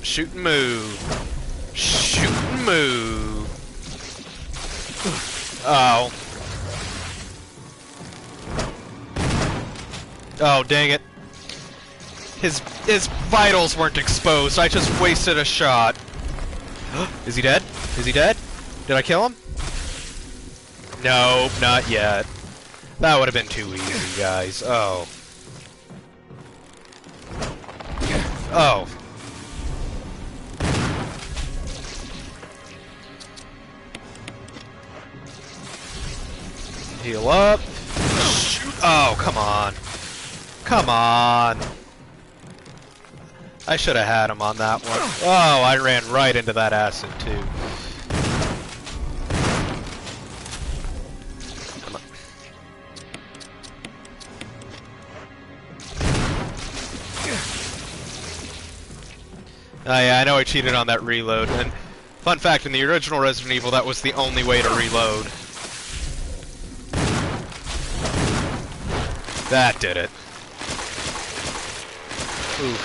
A: Shoot and move. Shoot and move. Oh. Oh, dang it. His vitals weren't exposed. I just wasted a shot. Is he dead? Is he dead? Did I kill him? No, not yet. That would have been too easy, guys. Oh. Oh. Heal up. Shoot. Oh, come on. Come on. I should have had him on that one. Oh, I ran right into that acid, too. Come on. Oh, yeah, I know I cheated on that reload. And fun fact, in the original Resident Evil, that was the only way to reload. That did it. Ooh.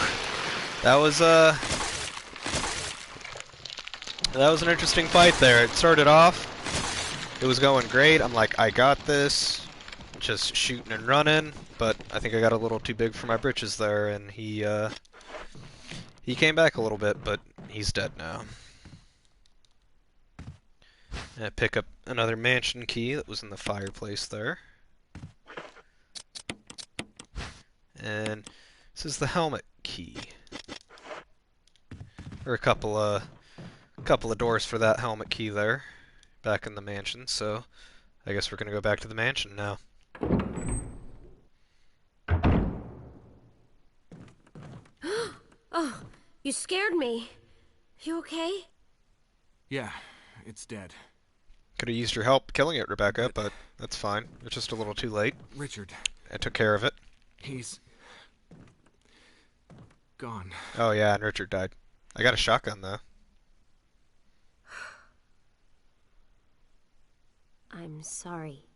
A: That was an interesting fight there. It started off, it was going great. I'm like, I got this. Just shooting and running, but I think I got a little too big for my britches there, and he came back a little bit, but he's dead now. I pick up another mansion key that was in the fireplace there. And this is the helmet key. Or a couple of doors for that helmet key there, back in the mansion. So I guess we're gonna go back to the mansion now.
C: Oh, you scared me. You okay?
B: Yeah, it's dead.
A: Could have used your help killing it, Rebecca, but that's fine. It's just a little too late.
B: Richard.
A: I took care of it.
B: He's gone.
A: Oh yeah, and Richard died. I got a shotgun though.
C: I'm sorry.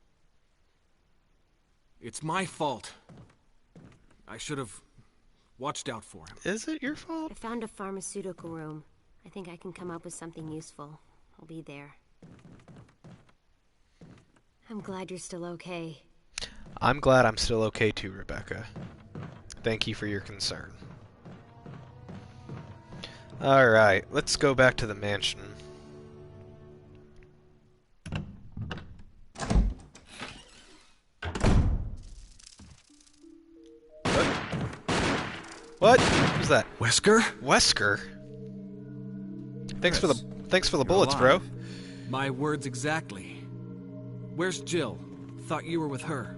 B: It's my fault. I should have watched out for him.
A: Is it your fault?
C: I found a pharmaceutical room. I think I can come up with something useful. I'll be there. I'm glad you're still okay.
A: I'm glad I'm still okay too, Rebecca. Thank you for your concern. Alright, let's go back to the mansion. What? Who's that?
B: Wesker?
A: Wesker? Thanks
B: Chris,
A: for the
B: you're
A: bullets,
B: alive.
A: bro.
B: My words exactly. Where's Jill? Thought you were with her.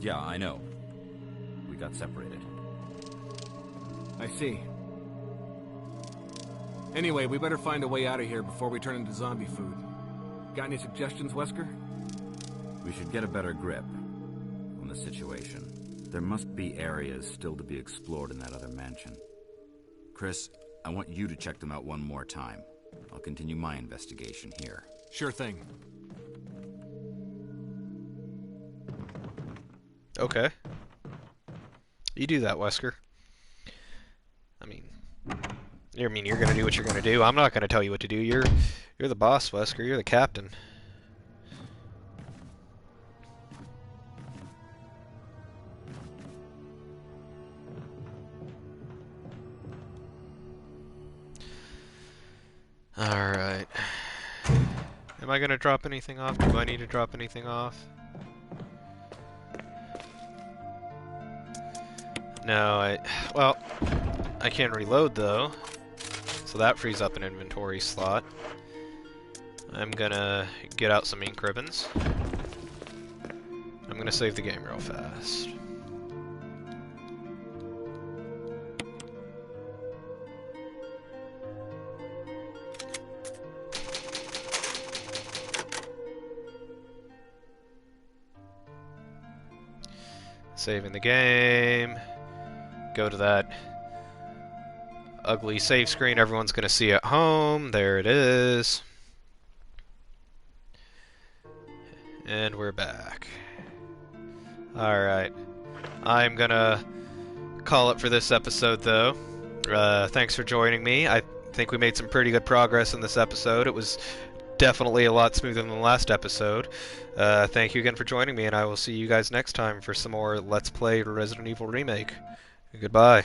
F: Yeah, I know. We got separated.
B: I see. Anyway, we better find a way out of here before we turn into zombie food. Got any suggestions, Wesker?
F: We should get a better grip on the situation. There must be areas still to be explored in that other mansion. Chris, I want you to check them out one more time. I'll continue my investigation here.
B: Sure thing.
A: Okay. You do that, Wesker. You're gonna do what you're gonna do. I'm not gonna tell you what to do. You're the boss, Wesker. You're the captain. Alright. Am I gonna drop anything off? Do I need to drop anything off? No, well, I can reload though, so that frees up an inventory slot. I'm gonna get out some ink ribbons. I'm gonna save the game real fast. Saving the game. Go to that ugly save screen everyone's going to see at home. There it is. And we're back. Alright. I'm going to call it for this episode, though. Thanks for joining me. I think we made some pretty good progress in this episode. It was definitely a lot smoother than the last episode. Thank you again for joining me, and I will see you guys next time for some more Let's Play Resident Evil Remake. Goodbye.